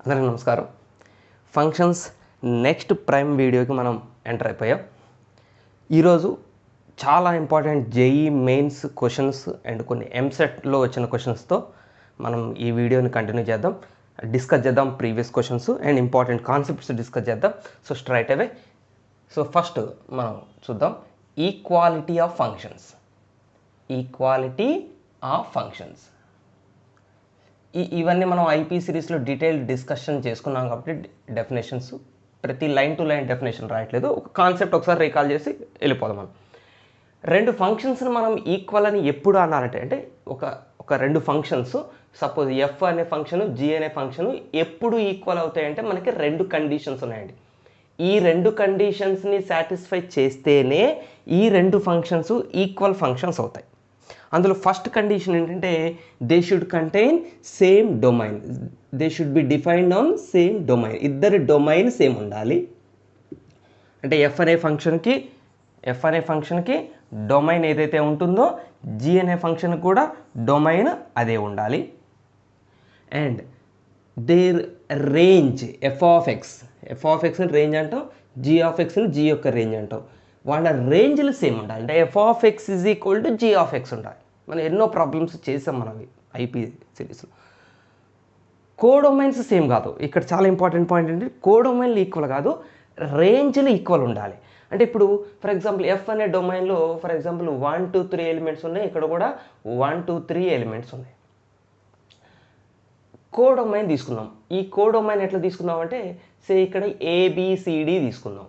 అందరికీ నమస్కారం. Functions next prime వీడియోకి మనం ఎంటర్ అయిపోయాం. ఈరోజు చాలా important JEE mains questions and కొన్ని ఎంసెట్లో వచ్చిన క్వశ్చన్స్తో మనం ఈ వీడియోని కంటిన్యూ చేద్దాం, డిస్కస్ చేద్దాం. Previous questions and important concepts discuss చేద్దాం. సో స్ట్రైట్ అవే ఫస్ట్ మనం చూద్దాం equality of functions. Equality of functions ఇవన్నీ మనం ఐపీ సిరీస్లో డీటెయిల్డ్ డిస్కషన్ చేసుకున్నాం కాబట్టి డెఫినేషన్స్ ప్రతి లైన్ టు లైన్ డెఫినేషన్ రాయట్లేదు. ఒక కాన్సెప్ట్ ఒకసారి రీకాల్ చేసి వెళ్ళిపోదాం. మనం రెండు ఫంక్షన్స్ని మనం ఈక్వల్ అని ఎప్పుడు అన్నారంటే అంటే ఒక రెండు ఫంక్షన్స్ సపోజ్ ఎఫ్ అనే ఫంక్షను జీ అనే ఫంక్షను ఎప్పుడు ఈక్వల్ అవుతాయంటే మనకి రెండు కండిషన్స్ ఉన్నాయండి. ఈ రెండు కండిషన్స్ని సాటిస్ఫై చేస్తేనే ఈ రెండు ఫంక్షన్స్ ఈక్వల్ ఫంక్షన్స్ అవుతాయి. అందులో ఫస్ట్ కండిషన్ ఏంటంటే they should contain same domain, they should be defined on same domain. ఇద్దరి డొమైన్ సేమ్ ఉండాలి. అంటే ఎఫ్ అనే ఫంక్షన్కి డొమైన్ ఏదైతే ఉంటుందో జీ అనే ఫంక్షన్ కూడా డొమైన్ అదే ఉండాలి. And their range F of ఎక్స్ని రేంజ్ అంటాం, జీ ఆఫ్ ఎక్స్ని జీ యొక్క రేంజ్ అంటాం. వాళ్ళ రేంజ్లు సేమ్ ఉండాలి. అంటే F of X is equal to G of X ఉండాలి. మనం ఎన్నో ప్రాబ్లమ్స్ చేసాం మనవి ఐపీ సిరీస్లో. కోడొమైన్స్ సేమ్ కాదు. ఇక్కడ చాలా ఇంపార్టెంట్ పాయింట్ ఏంటంటే కోడొమైన్లు ఈక్వల్ కాదు, రేంజ్లు ఈక్వల్ ఉండాలి. అంటే ఇప్పుడు ఫర్ ఎగ్జాంపుల్ ఎఫ్ అనే డొమైన్లో ఫర్ ఎగ్జాంపుల్ 1 2 3 ఎలిమెంట్స్ ఉన్నాయి, ఇక్కడ కూడా 1 2 3 ఎలిమెంట్స్ ఉన్నాయి. కోడొమైన్ తీసుకుందాం. ఈ కోడొమైన్ ఎట్లా తీసుకుందాం అంటే ఇక్కడ ఏబిసిడి తీసుకుందాం.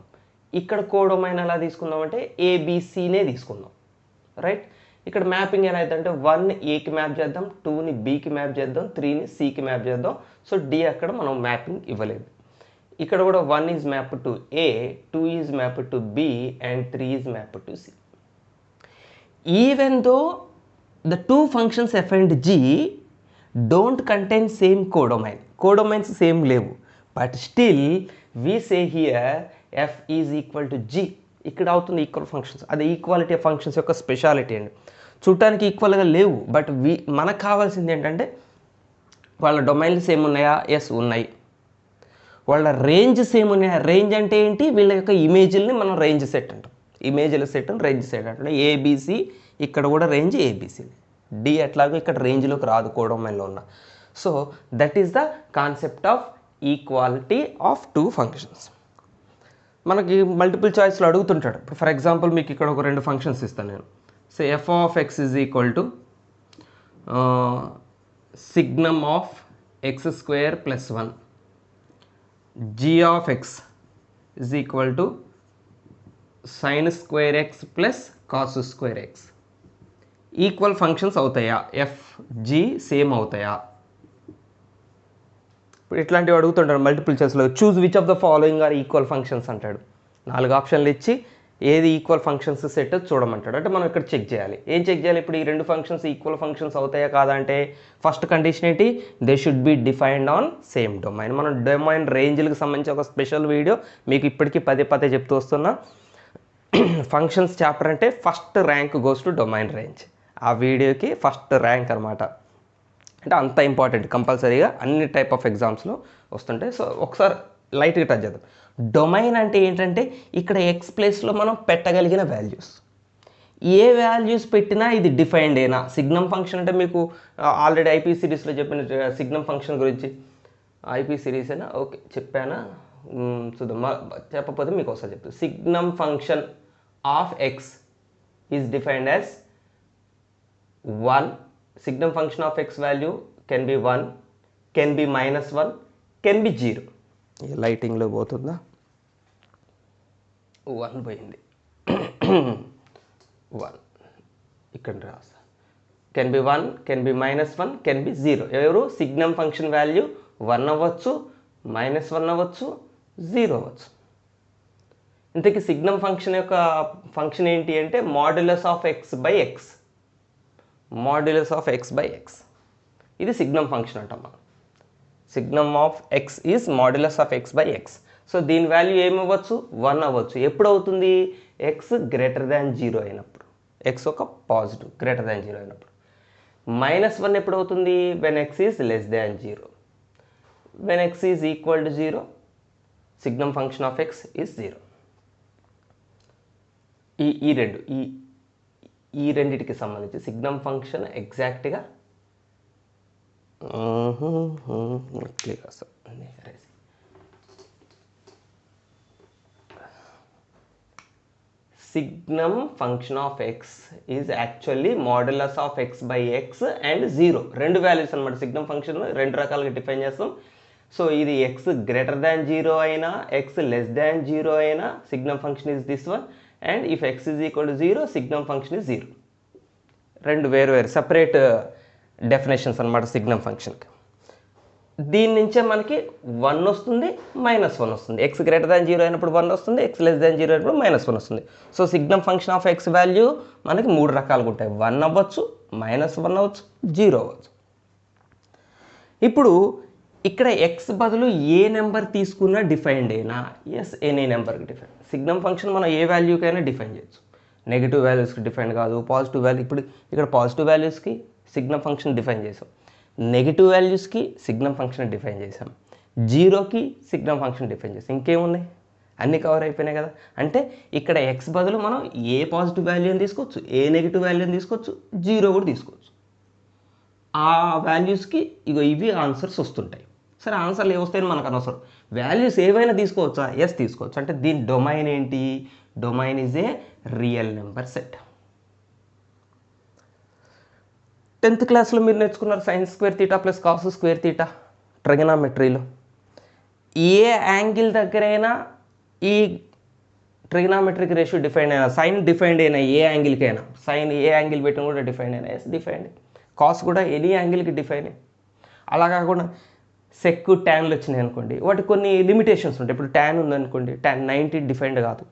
ఇక్కడ కోడొమైన్ ఎలా తీసుకుందాం అంటే ఏబిసినే తీసుకుందాం, రైట్? ఇక్కడ మ్యాపింగ్ ఎలా అవుతుందంటే 1 ఏకి మ్యాప్ చేద్దాం, 2ని బికి మ్యాప్ చేద్దాం, 3ని సికి మ్యాప్ చేద్దాం. సో డి అక్కడ మనం మ్యాపింగ్ ఇవ్వలేదు. ఇక్కడ కూడా 1 is map to A, 2 is map to B and 3 is map to C. Even though the two functions f and g don't contain same codomains same లేవు, but still we say here f is equal to g. ఇక్కడ అవుతుంది equal functions. అది equality of functions యొక్క speciality అండి. చూడటానికి ఈక్వల్గా లేవు, but మనకు కావాల్సింది ఏంటంటే వాళ్ళ డొమైన్లు సేమ్ ఉన్నాయా? ఎస్ ఉన్నాయి. వాళ్ళ రేంజ్ సేమ్ ఉన్నాయా? రేంజ్ అంటే ఏంటి? వీళ్ళ యొక్క ఇమేజ్ని మనం రేంజ్ సెట్ అంటాం. ఇమేజ్ల సెట్ రేంజ్ సెట్ అంటే ఏబిసి, ఇక్కడ కూడా రేంజ్ ఏబిసి. డి ఎట్లాగో ఇక్కడ రేంజ్లోకి రాదు కోడొమైన్లో ఉన్న. So that is the concept of equality of two functions. మనకి మల్టిపుల్ చాయిస్లో అడుగుతుంటాడు. ఇప్పుడు ఫర్ ఎగ్జాంపుల్ మీకు ఇక్కడ ఒక రెండు ఫంక్షన్స్ ఇస్తాను నేను. So f of X is equal to signum of x square plus 1, g of X is equal to sine square x plus cos square x. Equal functions అవుతాయా? F g same అవుతాయా? ఇప్పుడు ఇట్లాంటివి అడుగుతుంటారు multiple చాయిస్లో. Choose which of the following are equal functions అంటాడు. 4 ఆప్షన్లు ఇచ్చి ఏది ఈక్వల్ ఫంక్షన్స్ సెట్ చూడమంటాడు. అంటే మనం ఇక్కడ చెక్ చేయాలి. ఏం చెక్ చేయాలి? ఇప్పుడు ఈ రెండు ఫంక్షన్స్ ఈక్వల్ ఫంక్షన్స్ అవుతాయా కాదా అంటే ఫస్ట్ కండిషన్ ఏంటి? They should be defined on same domain. మనం డొమైన్ రేంజ్లకు సంబంధించి ఒక స్పెషల్ వీడియో మీకు ఇప్పటికీ పదే చెప్తూ వస్తున్నా. ఫంక్షన్స్ చాప్టర్ అంటే first rank goes to domain range. ఆ వీడియోకి ఫస్ట్ ర్యాంక్ అనమాట. అంటే అంత ఇంపార్టెంట్, కంపల్సరీగా అన్ని టైప్ ఆఫ్ ఎగ్జామ్స్లో వస్తుంటాయి. సో ఒకసారి లైట్గా టచ్ చేద్దాం. డొమైన్ అంటే ఏంటంటే ఇక్కడ ఎక్స్ ప్లేస్లో మనం పెట్టగలిగిన వాల్యూస్. ఏ వాల్యూస్ పెట్టినా ఇది డిఫైన్డ్ అయినా. సిగ్నమ్ ఫంక్షన్ అంటే మీకు ఆల్రెడీ ఐపీ సిరీస్లో చెప్పిన సిగ్నమ్ ఫంక్షన్ గురించి ఐపీ సిరీస్ అయినా ఓకే చెప్పానా చూద్దాం. చెప్పకపోతే మీకు ఒకసారి చెప్తాను. Signum function of X is defined as 1. Signum function of x value can be 1, can be -1, can be 0. లైటింగ్లో పోతుందా? 1 పోయింది. 1 ఇక్కడ రాస్తా. Can be 1, can be -1, can be 0. ఎవరు? సిగ్నమ్ ఫంక్షన్ వాల్యూ 1 అవ్వచ్చు, -1 అవ్వచ్చు, 0 అవ్వచ్చు. ఇంతకీ సిగ్నమ్ ఫంక్షన్ యొక్క ఫంక్షన్ ఏంటి అంటే modulus of X by X. Modulus of X by X ఇది సిగ్నమ్ ఫంక్షన్ అంటాం మనం. Signum of X is modulus of X by X. So దీని వాల్యూ ఏమవ్వచ్చు? 1 అవ్వచ్చు. ఎప్పుడు అవుతుంది? ఎక్స్ గ్రేటర్ దాన్ 0 అయినప్పుడు. ఎక్స్ ఒక పాజిటివ్ గ్రేటర్ దాన్ 0 అయినప్పుడు. -1 ఎప్పుడు అవుతుంది? When X is less than 0. when x is equal to 0, signum function of x is 0. ఈ రెండిటికి సంబంధించి సిగ్నమ్ ఫంక్షన్ ఎగ్జాక్ట్గా signum function of x is actually modulus of x by x and 0. రెండు values అనమాట. Signum function రెండు రకాలుగా define చేస్తాం. So ఇది x గ్రేటర్ దాన్ 0 అయినా x లెస్ దాన్ 0 అయినా signum function is this one, and if x is equal to 0 signum function is 0. రెండు వేరు సపరేట్ డెఫినేషన్స్ అనమాట సిగ్నమ్ ఫంక్షన్కి. దీని నుంచే మనకి 1 వస్తుంది, -1 వస్తుంది. x గ్రేటర్ దాన్ 0 అయినప్పుడు 1 వస్తుంది, x లెస్ దాన్ 0 అయినప్పుడు -1 వస్తుంది. So signum function of x value మనకి 3 రకాలుగా ఉంటాయి. 1 అవ్వచ్చు, -1 అవ్వచ్చు, 0 అవ్వచ్చు. ఇప్పుడు ఇక్కడ x బదులు ఏ నెంబర్ తీసుకున్నా డిఫైన్డ్ అయినా, ఎస్ ఎనీ నెంబర్కి డిఫైన్. సిగ్నమ్ ఫంక్షన్ మనం ఏ వాల్యూకైనా డిఫైన్ చేయొచ్చు. నెగిటివ్ వాల్యూస్కి డిఫైన్ కాదు, పాజిటివ్ వాల్యూ. ఇప్పుడు ఇక్కడ పాజిటివ్ వాల్యూస్కి సిగ్నమ్ ఫంక్షన్ డిఫైన్ చేసాం, నెగిటివ్ వాల్యూస్కి సిగ్నమ్ ఫంక్షన్ డిఫైన్ చేసాం, 0కి సిగ్నమ్ ఫంక్షన్ డిఫైన్ చేసాం. ఇంకేమున్నాయి? అన్నీ కవర్ అయిపోయినాయి కదా. అంటే ఇక్కడ x బదులు మనం ఏ పాజిటివ్ వాల్యూని తీసుకోవచ్చు, ఏ నెగిటివ్ వాల్యూని తీసుకోవచ్చు, 0 కూడా తీసుకోవచ్చు. ఆ వాల్యూస్కి ఇవి ఆన్సర్స్ వస్తుంటాయి. సరే, ఆన్సర్లు ఏమొస్తాయని మనకు అనవసరం. వాల్యూస్ ఏవైనా తీసుకోవచ్చా? ఎస్ తీసుకోవచ్చు. అంటే దీని డొమైన్ ఏంటి? Domain is a real number set. 10th క్లాస్లో మీరు నేర్చుకున్నారు sin square theta plus cos square theta ట్రిగనామెట్రీలో. ఏ యాంగిల్ దగ్గరైనా ఈ ట్రిగనామెట్రిక్ రేషియో డిఫైన్ అయినా, సైన్ డిఫైన్డ్ అయినా ఏ యాంగిల్కైనా, సైన్ ఏ యాంగిల్ పెట్టిన కూడా డిఫైన్ అయినా, ఎస్ డిఫైన్డ్. కాస్ కూడా ఎనీ యాంగిల్కి డిఫైన్. అలా కాకుండా సెక్ ట్యాన్లు వచ్చినాయి అనుకోండి, వాటి కొన్ని లిమిటేషన్స్ ఉంటాయి. ఇప్పుడు ట్యాన్ ఉందనుకోండి, ట్యాన్ 90 డిఫైన్డ్ కాదు,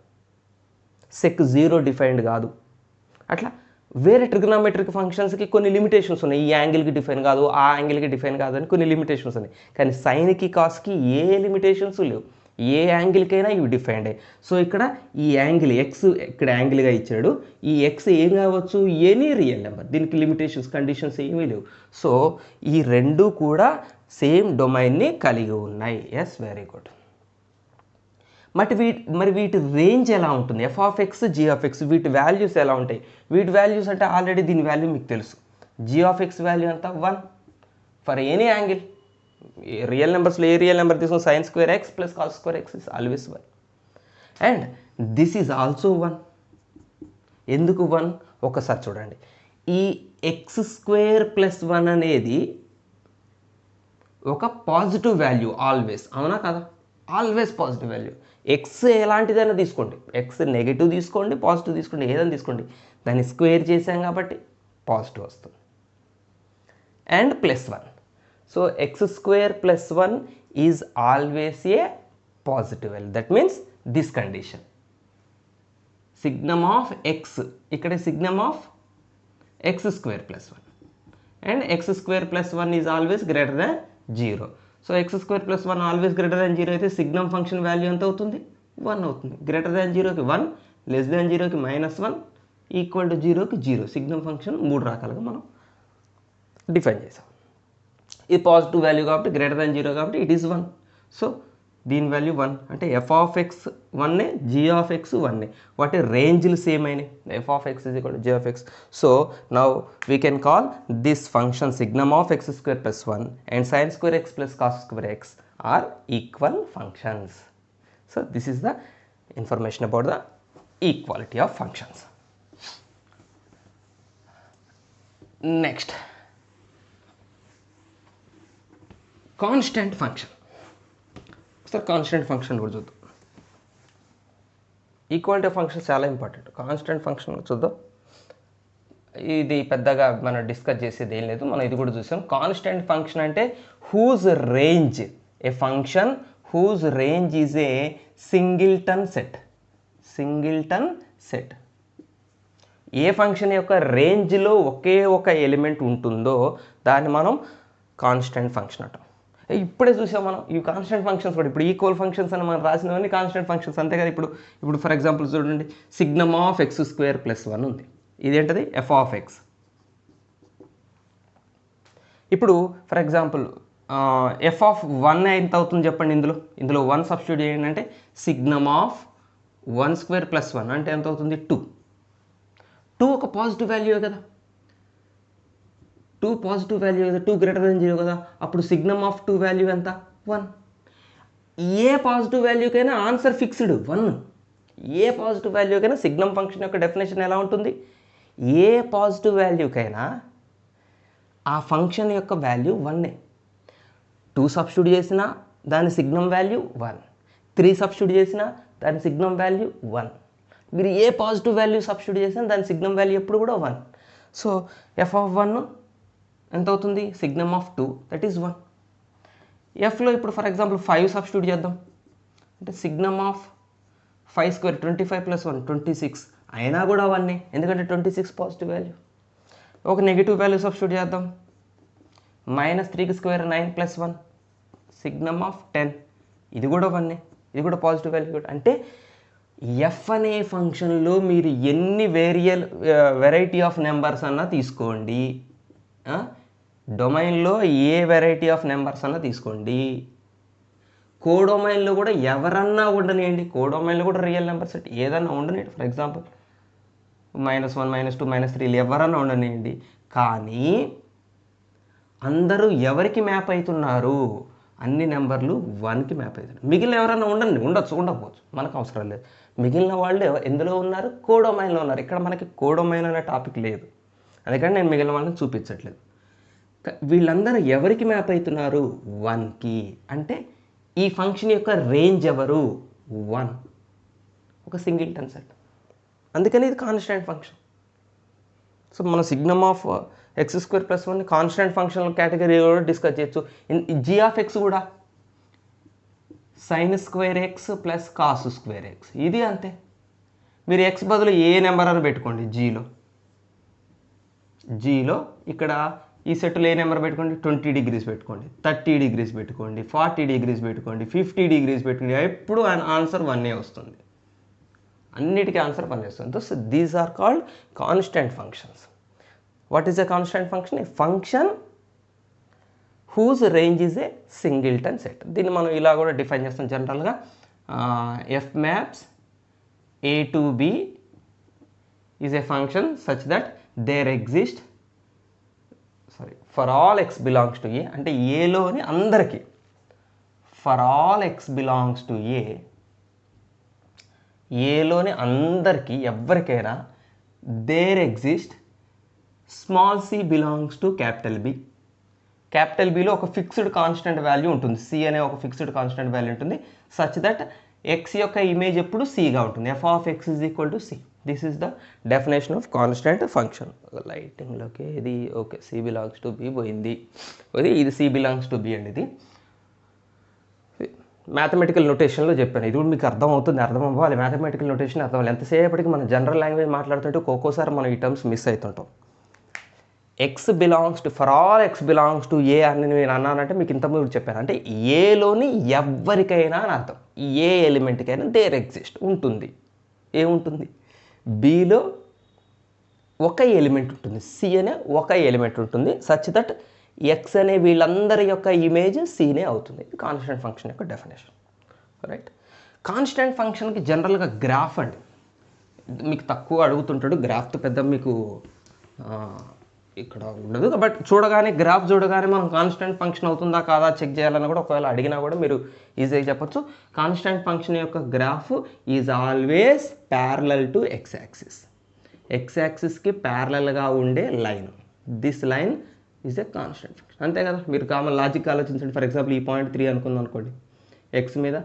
సెక్ 0 డిఫైన్డ్ కాదు. అట్లా వేరే ట్రిగనామెట్రిక్ ఫంక్షన్స్కి కొన్ని లిమిటేషన్స్ ఉన్నాయి. ఈ యాంగిల్కి డిఫైన్ కాదు, ఆ యాంగిల్కి డిఫైన్ కాదు అని కొన్ని లిమిటేషన్స్ ఉన్నాయి. కానీ సైన్కి కాస్కి ఏ లిమిటేషన్స్ లేవు, ఏ యాంగిల్కైనా ఇవి డిఫైన్డ్ అయ్యాయి. సో ఇక్కడ ఈ యాంగిల్ x ఇక్కడ యాంగిల్గా ఇచ్చాడు. ఈ x ఏం కావచ్చు? Any real number. దీనికి లిమిటేషన్స్, కండిషన్స్ ఏమీ లేవు. సో ఈ రెండు కూడా సేమ్ డొమైన్ని కలిగి ఉన్నాయి. Yes, very good. మరి వీటి రేంజ్ ఎలా ఉంటుంది? f(x), g(x), వీటి వాల్యూస్ ఎలా ఉంటాయి? వీటి వాల్యూస్ అంటే ఆల్రెడీ దీని వాల్యూ మీకు తెలుసు. g(x) వాల్యూ అంతా 1 ఫర్ ఎనీ యాంగిల్. రియల్ నెంబర్స్లో ఏ రియల్ నెంబర్ తీసుకుని sin square x plus cos square x is always 1. And this is also 1. ఎందుకు 1? ఒకసారి చూడండి. ఈ x² + 1 అనేది ఒక పాజిటివ్ వాల్యూ ఆల్వేస్, అవునా కదా? Always positive value. ఎక్స్ ఎలాంటిదైనా తీసుకోండి, ఎక్స్ నెగిటివ్ తీసుకోండి, పాజిటివ్ తీసుకోండి, ఏదైనా తీసుకోండి, దాన్ని స్క్వేర్ చేసాం కాబట్టి పాజిటివ్ వస్తుంది. And +1. So x² + 1 is always a positive value. That means this condition. Signum of x, ఇక్కడ signum of x² + 1 and x² + 1 is always greater than 0. So x² + 1 always greater than 0 అయితే signum function value ఎంత అవుతుంది? 1 అవుతుంది. Greater than 0కి 1, less than 0కి -1, equal to 0కి 0. Signum function 3 రకాలుగా మనం డిఫైన్ చేసాం. ఇది పాజిటివ్ వాల్యూ కాబట్టి, గ్రేటర్ దాన్ 0 కాబట్టి ఇట్ ఈస్ 1. సో దీని వాల్యూ 1 అంటే f(x) 1, g(x) 1. వాటి రేంజ్లు సేమ్ అయినాయి. f(x) = g(x). So now we can call this function signum of x² + 1 and sin square x plus cos square x are equal functions. So this is the information about the equality of functions. Next, constant function. ఒకసారి constant function కూడా చూద్దాం. Equality of function చాలా important. Constant function చూద్దాం. ఇది పెద్దగా మనం discuss చేసేది ఏం లేదు, మనం ఇది కూడా చూసాం. కాన్స్టెంట్ ఫంక్షన్ అంటే whose range, a function whose range is a singleton set. Singleton set. A function యొక్క రేంజ్లో ఒకే ఒక ఎలిమెంట్ ఉంటుందో దాన్ని మనం కాన్స్టెంట్ ఫంక్షన్ అంటాం. ఇప్పుడే చూసాం మనం ఈ కాన్స్టెంట్ ఫంక్షన్స్ కూడా. ఇప్పుడు ఈక్వల్ ఫంక్షన్స్ అని మనం రాసినవన్నీ కాన్స్టెంట్ ఫంక్షన్స్ అంతే కదా. ఇప్పుడు ఫర్ ఎగ్జాంపుల్ చూడండి, సిగ్నమ్ ఆఫ్ x² + 1 ఉంది. ఇదేంటది? f(x). ఇప్పుడు for example F of one ఎంత అవుతుంది చెప్పండి. ఇందులో వన్ సబ్స్టిట్యూట్ చేయండి అంటే సిగ్నమ్ ఆఫ్ 1² + 1 అంటే ఎంత అవుతుంది 2. 2 ఒక పాజిటివ్ వాల్యూ కదా, 2 పాజిటివ్ వాల్యూ కదా, 2 > 0 కదా. అప్పుడు సిగ్నమ్ ఆఫ్ 2 వాల్యూ ఎంత 1. ఏ పాజిటివ్ వాల్యూకైనా ఆన్సర్ ఫిక్స్డ్ 1. ఏ పాజిటివ్ వాల్యూకైనా సిగ్నమ్ ఫంక్షన్ యొక్క డెఫినేషన్ ఎలా ఉంటుంది, ఏ పాజిటివ్ వాల్యూకైనా ఆ ఫంక్షన్ యొక్క వాల్యూ 1. 2 సబ్స్టిట్యూట్ చేసినా దాని సిగ్నమ్ వాల్యూ 1, 3 సబ్స్టిట్యూట్ చేసినా దాని సిగ్నమ్ వాల్యూ 1. మీరు ఏ పాజిటివ్ వాల్యూ సబ్స్టిట్యూట్ చేసినా దాని సిగ్నమ్ వాల్యూ ఎప్పుడు కూడా 1. సో ఎఫ్ ఆఫ్ 1 ఎంత అవుతుంది, సిగ్నమ్ ఆఫ్ 2 దట్ ఈస్ 1. ఎఫ్లో ఇప్పుడు ఫర్ ఎగ్జాంపుల్ 5 సబ్స్టిట్యూట్ చేద్దాం అంటే సిగ్నమ్ ఆఫ్ 5² 25 + 1 26 అయినా కూడా 1, ఎందుకంటే 26 పాజిటివ్ వాల్యూ. ఒక నెగిటివ్ వాల్యూ సబ్స్టిట్యూట్ చేద్దాం, -3² 9 + 1 సిగ్నమ్ ఆఫ్ 10 ఇది కూడా 1, ఇది కూడా పాజిటివ్ వాల్యూ కూడా. అంటే ఎఫ్ అనే ఫంక్షన్లో మీరు ఎన్ని వెరైటీ ఆఫ్ నెంబర్స్ అన్నా తీసుకోండి, డొమైన్లో ఏ వెరైటీ ఆఫ్ నెంబర్స్ అన్నా తీసుకోండి, కోడొమైన్లో కూడా ఎవరన్నా ఉండనియండి, కోడొమైన్లో కూడా రియల్ నెంబర్ సెట్ ఏదన్నా ఉండనియండి. ఫర్ ఎగ్జాంపుల్ -1 -2 -3 ఎవరన్నా ఉండనియండి, కానీ అందరూ ఎవరికి మ్యాప్ అవుతున్నారు, అన్ని నెంబర్లు 1కి మ్యాప్ అవుతున్నారు. మిగిలిన ఎవరైనా ఉండకపోవచ్చు, మనకు అవసరం లేదు. మిగిలిన వాళ్ళు ఎందులో ఉన్నారు, కోడొమైన్లో ఉన్నారు. ఇక్కడ మనకి కోడొమైన్ అనే టాపిక్ లేదు, అందుకని నేను మిగిలిన వాళ్ళని చూపించట్లేదు. వీళ్ళందరూ ఎవరికి మ్యాప్ అవుతున్నారు, 1కి. అంటే ఈ ఫంక్షన్ యొక్క రేంజ్ ఎవరు, 1, ఒక సింగిల్టన్ సెట్. అందుకని ఇది కాన్స్టెంట్ ఫంక్షన్. సో మనం signum of x² + 1 constant function category కూడా డిస్కస్ చేయొచ్చు. g ఆఫ్ x కూడా sin² x + cos² x ఇది అంతే. మీరు x బదులు ఏ నెంబర్ అని పెట్టుకోండి, జీలో ఇక్కడ ఈ సెట్లో ఏ నెంబర్ పెట్టుకోండి, 20 degrees పెట్టుకోండి, 30 degrees పెట్టుకోండి, 40 degrees పెట్టుకోండి, 50 degrees పెట్టుకోండి, ఎప్పుడు ఆన్సర్ 1 వస్తుంది. అన్నిటికీ ఆన్సర్ 1 వస్తుంది. So these are called constant functions. What is a constant function? A function whose range is a singleton set. దీన్ని మనం ఇలా కూడా డిఫైన్ చేస్తాం జనరల్గా, f maps a to b is a function such that there exist for all x belongs to a, అంటే ఏలోని అందరికీ for all x belongs to a, ఏలోని అందరికీ ఎవరికైనా there exist small c belongs to capital B. Capital బిలో ఒక fixed constant value ఉంటుంది, C అనే ఒక fixed constant value ఉంటుంది, సచ్ దట్ ఎక్స్ యొక్క ఇమేజ్ ఎప్పుడు సిగా ఉంటుంది. F of X is equal to C. This is the definition of constant function. లైటింగ్లోకి ఇది okay, C belongs to B పోయింది, ఇది సి బిలాంగ్స్ టు బి అండి. ఇది మ్యాథమెటికల్ నొటేషన్లో చెప్పాను, ఇది కూడా మీకు అర్థం అవ్వాలి. మ్యాథమెటికల్ నొటేషన్ అర్థం అవ్వాలి. ఎంతసేపటికి మనం జనరల్ లాంగ్వేజ్ మాట్లాడుతుంటే ఒక్కోసారి మనం ఈ టర్మ్స్ మిస్ అవుతుంటాం. X belongs to, for all x belongs to A అని నేను అన్నానంటే మీకు ఇంతకుముందు చెప్పాను, అంటే ఏలోని ఎవరికైనా అని అర్థం. ఏ ఎలిమెంట్కైనా దేర్ ఎగ్జిస్ట్ ఉంటుంది. ఏముంటుంది, బిలో ఒక ఎలిమెంట్ ఉంటుంది, సి అనే ఒక ఎలిమెంట్ ఉంటుంది, సచ్ దట్ ఎక్స్ అనే వీళ్ళందరి యొక్క ఇమేజ్ సీనే అవుతుంది. ఇది కాన్స్టెంట్ ఫంక్షన్ యొక్క డెఫినేషన్, రైట్. కాన్స్టెంట్ ఫంక్షన్కి జనరల్గా గ్రాఫ్ అండి, మీకు తక్కువ అడుగుతుంటాడు, గ్రాఫ్తో పెద్ద మీకు ఇక్కడ ఉండదు. బట్ గ్రాఫ్ చూడగానే మనం కాన్స్టెంట్ ఫంక్షన్ అవుతుందా కాదా చెక్ చేయాలని కూడా ఒకవేళ అడిగినా కూడా మీరు ఈజీగా చెప్పొచ్చు. కాన్స్టెంట్ ఫంక్షన్ యొక్క graph is always parallel to x axis. ఎక్స్ యాక్సిస్కి ప్యారలల్గా ఉండే line, this line is a constant function. అంతే కదా, మీరు కామన్ లాజిక్ ఆలోచించండి. ఫర్ ఎగ్జాంపుల్ ఈ పాయింట్ 3 అనుకుందాం అనుకోండి, ఎక్స్ మీద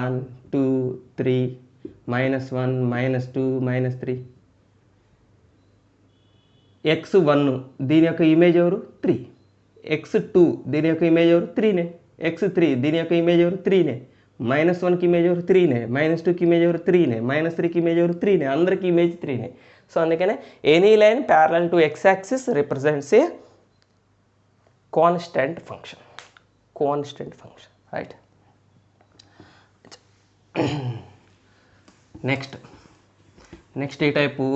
1 2 3 -1 -2 -3, x1 దీని యొక్క ఇమేజ్ ఎవరు 3, x2 దీని యొక్క ఇమేజ్ ఎవరు 3నే, x3 దీని యొక్క ఇమేజ్ ఎవరు 3నే, -1కి ఇమేజ్ ఎవరు 3నే, -2కి ఇమేజ్ ఎవరు 3నే, -3కి ఇమేజ్ ఎవరు 3నే, అందరికి ఇమేజ్ 3నే. సో అందుకనే any line parallel to x axis represents a constant function. Right. Next A type,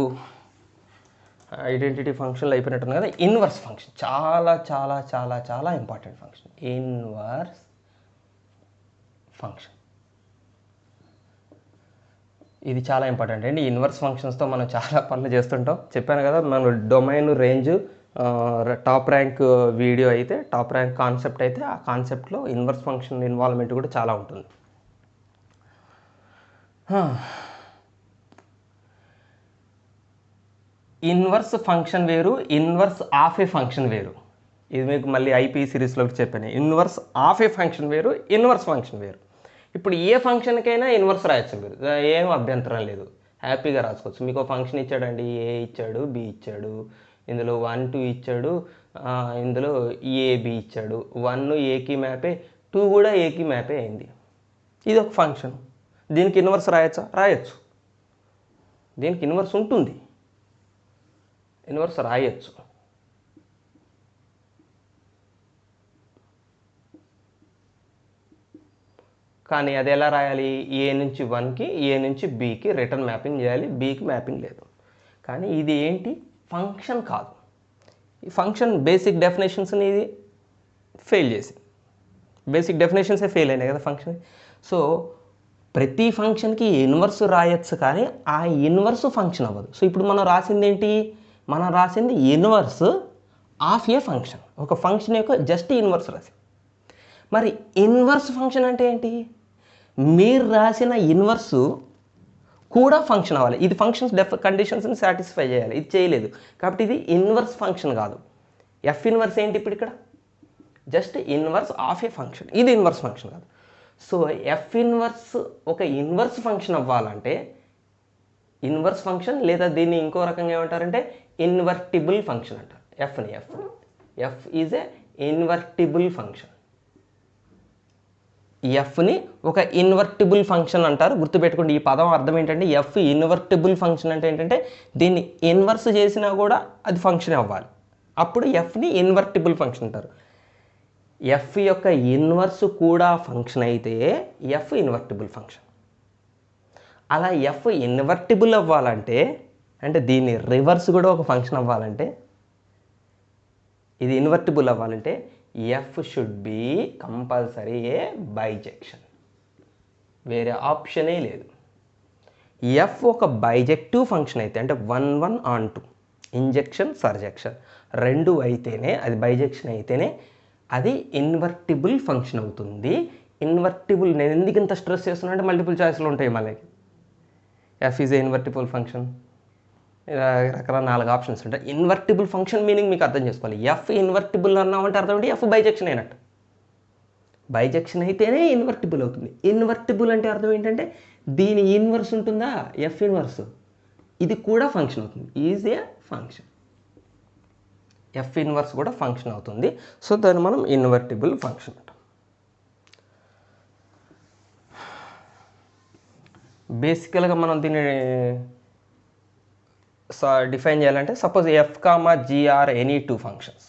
identity ఫంక్షన్లో అయిపోయినట్టుంది కదా. ఇన్వర్స్ ఫంక్షన్ చాలా చాలా చాలా చాలా ఇంపార్టెంట్ ఫంక్షన్. ఇన్వర్స్ ఫంక్షన్ ఇది చాలా ఇంపార్టెంట్ అండి. ఇన్వర్స్ ఫంక్షన్స్తో మనం చాలా పనులు చేస్తుంటాం. చెప్పాను కదా, మనం domain range top rank video అయితే, టాప్ ర్యాంక్ కాన్సెప్ట్ అయితే, ఆ కాన్సెప్ట్లో ఇన్వర్స్ ఫంక్షన్ ఇన్వాల్వ్మెంట్ కూడా చాలా ఉంటుంది. ఇన్వర్స్ ఫంక్షన్ వేరు, ఇన్వర్స్ ఆఫ్ ఏ ఫంక్షన్ వేరు. ఇది మీకు మళ్ళీ ఐపీ సిరీస్లో చెప్పాను. ఇన్వర్స్ ఆఫ్ ఏ ఫంక్షన్ వేరు, ఇన్వర్స్ ఫంక్షన్ వేరు. ఇప్పుడు ఏ ఫంక్షన్కైనా ఇన్వర్స్ రాయొచ్చు మీరు, ఏం అభ్యంతరం లేదు, హ్యాపీగా రాసుకోవచ్చు. మీకు ఫంక్షన్ ఇచ్చాడండి, ఏ ఇచ్చాడు, బి ఇచ్చాడు, ఇందులో 1 2 ఇచ్చాడు, ఇందులో ఏబి ఇచ్చాడు. 1 ఏకి మ్యాపే, 2 కూడా ఏకి మ్యాపే అయింది. ఇది ఒక ఫంక్షన్. దీనికి ఇన్వర్స్ రాయొచ్చా? రాయొచ్చు. దీనికి ఇన్వర్స్ ఉంటుంది, ఇన్వర్స్ రాయొచ్చు. కానీ అది ఎలా రాయాలి? ఏ నుంచి 1కి, ఏ నుంచి బికి రిటర్న్ మ్యాపింగ్ చేయాలి. బికి మ్యాపింగ్ లేదు. కానీ ఇది ఏంటి? ఫంక్షన్ కాదు. ఈ ఫంక్షన్ బేసిక్ డెఫినేషన్స్ని ఇది ఫెయిల్ చేసింది. బేసిక్ డెఫినేషన్సే ఫెయిల్ అయినాయి కదా ఫంక్షన్. సో ప్రతి ఫంక్షన్కి ఇన్వర్స్ రాయొచ్చు, కానీ ఆ ఇన్వర్స్ ఫంక్షన్ అవ్వదు. సో ఇప్పుడు మనం రాసింది ఏంటి? మనం రాసింది ఇన్వర్స్ ఆఫ్ ఏ ఫంక్షన్. ఒక ఫంక్షన్ యొక్క జస్ట్ ఇన్వర్స్ రాసి. మరి ఇన్వర్స్ ఫంక్షన్ అంటే ఏంటి? మీరు రాసిన ఇన్వర్సు కూడా ఫంక్షన్ అవ్వాలి. ఇది ఫంక్షన్స్ కండిషన్స్ని సాటిస్ఫై చేయాలి. ఇది చేయలేదు కాబట్టి ఇది ఇన్వర్స్ ఫంక్షన్ కాదు. ఎఫ్ ఇన్వర్స్ ఏంటి ఇప్పుడు ఇక్కడ? Just inverse of a function. ఇది ఇన్వర్స్ ఫంక్షన్ కాదు. సో ఎఫ్ ఇన్వర్స్ ఒక ఇన్వర్స్ ఫంక్షన్ అవ్వాలంటే ఇన్వర్స్ ఫంక్షన్, లేదా దీన్ని ఇంకో రకంగా ఏమంటారంటే ఇన్వర్టిబుల్ ఫంక్షన్ అంటారు. F is a invertible function. ఎఫ్ని ఒక ఇన్వర్టిబుల్ ఫంక్షన్ అంటారు. గుర్తుపెట్టుకోండి ఈ పదం అర్థం ఏంటంటే, ఎఫ్ ఇన్వర్టిబుల్ ఫంక్షన్ అంటే ఏంటంటే దీన్ని ఇన్వర్స్ చేసినా కూడా అది ఫంక్షన్ అవ్వాలి. అప్పుడు ఎఫ్ని ఇన్వర్టిబుల్ ఫంక్షన్ అంటారు. ఎఫ్ యొక్క ఇన్వర్స్ కూడా ఫంక్షన్ అయితే ఎఫ్ ఇన్వర్టిబుల్ ఫంక్షన్. అలా ఎఫ్ ఇన్వర్టిబుల్ అవ్వాలంటే, అంటే దీన్ని రివర్స్ కూడా ఒక ఫంక్షన్ అవ్వాలంటే, ఇది ఇన్వర్టిబుల్ అవ్వాలంటే F should be compulsory A bisection. వేరే ఆప్షనే లేదు. ఎఫ్ ఒక బైజెక్టివ్ ఫంక్షన్ అయితే, అంటే 1 1 on 2 ఇంజెక్షన్ సర్జెక్షన్ రెండు అయితేనే, అది బైజెక్షన్ అయితేనే అది ఇన్వర్టిబుల్ ఫంక్షన్ అవుతుంది. ఇన్వర్టిబుల్, నేను ఎందుకు ఇంత స్ట్రెస్ చేస్తున్నా అంటే మల్టిపుల్ చాయిస్లు ఉంటాయి మళ్ళీ. F is a invertible function, రకరకాల 4 ఆప్షన్స్ ఉంటాయి. ఇన్వర్టిబుల్ ఫంక్షన్ మీనింగ్ మీకు అర్థం చేసుకోవాలి. ఎఫ్ ఇన్వర్టిబుల్ అన్నామంటే అర్థం ఏంటి? ఎఫ్ బైజెక్షన్ అయినట్టు. బైజెక్షన్ అయితేనే ఇన్వర్టిబుల్ అవుతుంది. ఇన్వర్టిబుల్ అంటే అర్థం ఏంటంటే దీని ఇన్వర్స్ ఉంటుందా, ఎఫ్ ఇన్వర్స్, ఇది కూడా ఫంక్షన్ అవుతుంది. Is a function. F inverse కూడా ఫంక్షన్ అవుతుంది. సో దాన్ని మనం ఇన్వర్టిబుల్ ఫంక్షన్ అంటాం. బేసికల్గా మనం దీన్ని డిఫైన్ చేయాలంటే, suppose f comma g are any 2 functions.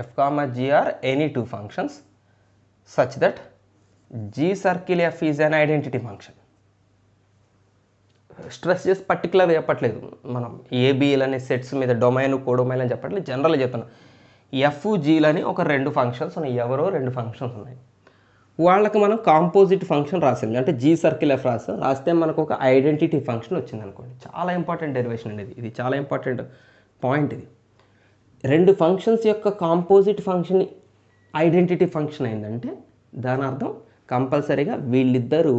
F comma g are any 2 functions such that g circle F is an identity function. Stress చేసి పర్టికులర్గా చెప్పట్లేదు మనం, ఏబిఎల్ అనే సెట్స్ మీద డొమైన్ కోడొమైన్ అని చెప్పట్లేదు, జనరల్గా చెప్తున్నాం. ఎఫ్ జీలని ఒక 2 ఫంక్షన్స్ ఉన్నాయి, ఎవరో 2 ఫంక్షన్స్ ఉన్నాయి. వాళ్ళకి మనం కాంపోజిట్ ఫంక్షన్ రాసింది, అంటే జీ సర్కిల్ ఎఫ్ రాస్తే మనకు ఒక ఐడెంటిటీ ఫంక్షన్ వచ్చింది అనుకోండి. చాలా ఇంపార్టెంట్ డెరివేషన్ అనేది, ఇది చాలా ఇంపార్టెంట్ పాయింట్. ఇది 2 ఫంక్షన్స్ యొక్క కాంపోజిట్ ఫంక్షన్ ఐడెంటిటీ ఫంక్షన్ అయిందంటే దాని అర్థం కంపల్సరీగా వీళ్ళిద్దరూ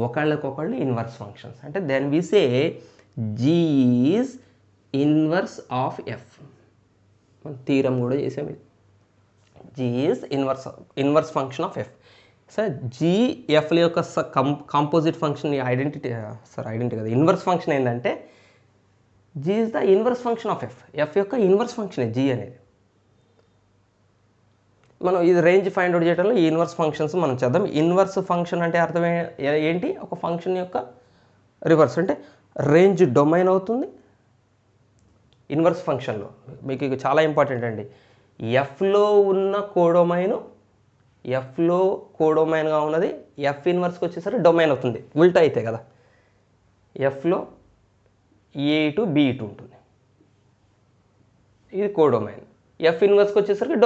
ఒకళ్ళకొకళ్ళు ఇన్వర్స్ ఫంక్షన్స్. అంటే then we say g is inverse of f. మనం థీరం కూడా చేసాం. ఇది g is inverse function of f. Sir జీఎఫ్ల యొక్క కాంపోజిట్ ఫంక్షన్ ఐడెంటిటీ కదా, ఇన్వర్స్ ఫంక్షన్ ఏంటంటే g is the inverse function of f. F యొక్క ఇన్వర్స్ ఫంక్షన్ జీ అనేది. మనం ఇది రేంజ్ ఫైండ్ అవుట్ చేయడంలో ఈ ఇన్వర్స్ ఫంక్షన్స్ మనం చేద్దాం. ఇన్వర్స్ ఫంక్షన్ అంటే అర్థం ఏంటి? ఒక ఫంక్షన్ యొక్క రివర్స్, అంటే రేంజ్ డొమైన్ అవుతుంది ఇన్వర్స్ ఫంక్షన్లో. మీకు ఇది చాలా ఇంపార్టెంట్ అండి. ఎఫ్లో ఉన్న కోడొమైన్, ఎఫ్లో కోడొమైన్గా ఉన్నది ఎఫ్ ఇన్వర్స్కి వచ్చేసరికి డొమైన్ అవుతుంది. ఉల్టా అయితే కదా, ఎఫ్లో ఏ టు బి టు ఉంటుంది. ఇది కోడొమైన్. ఎఫ్ ఇన్వర్స్కి వచ్చేసరికి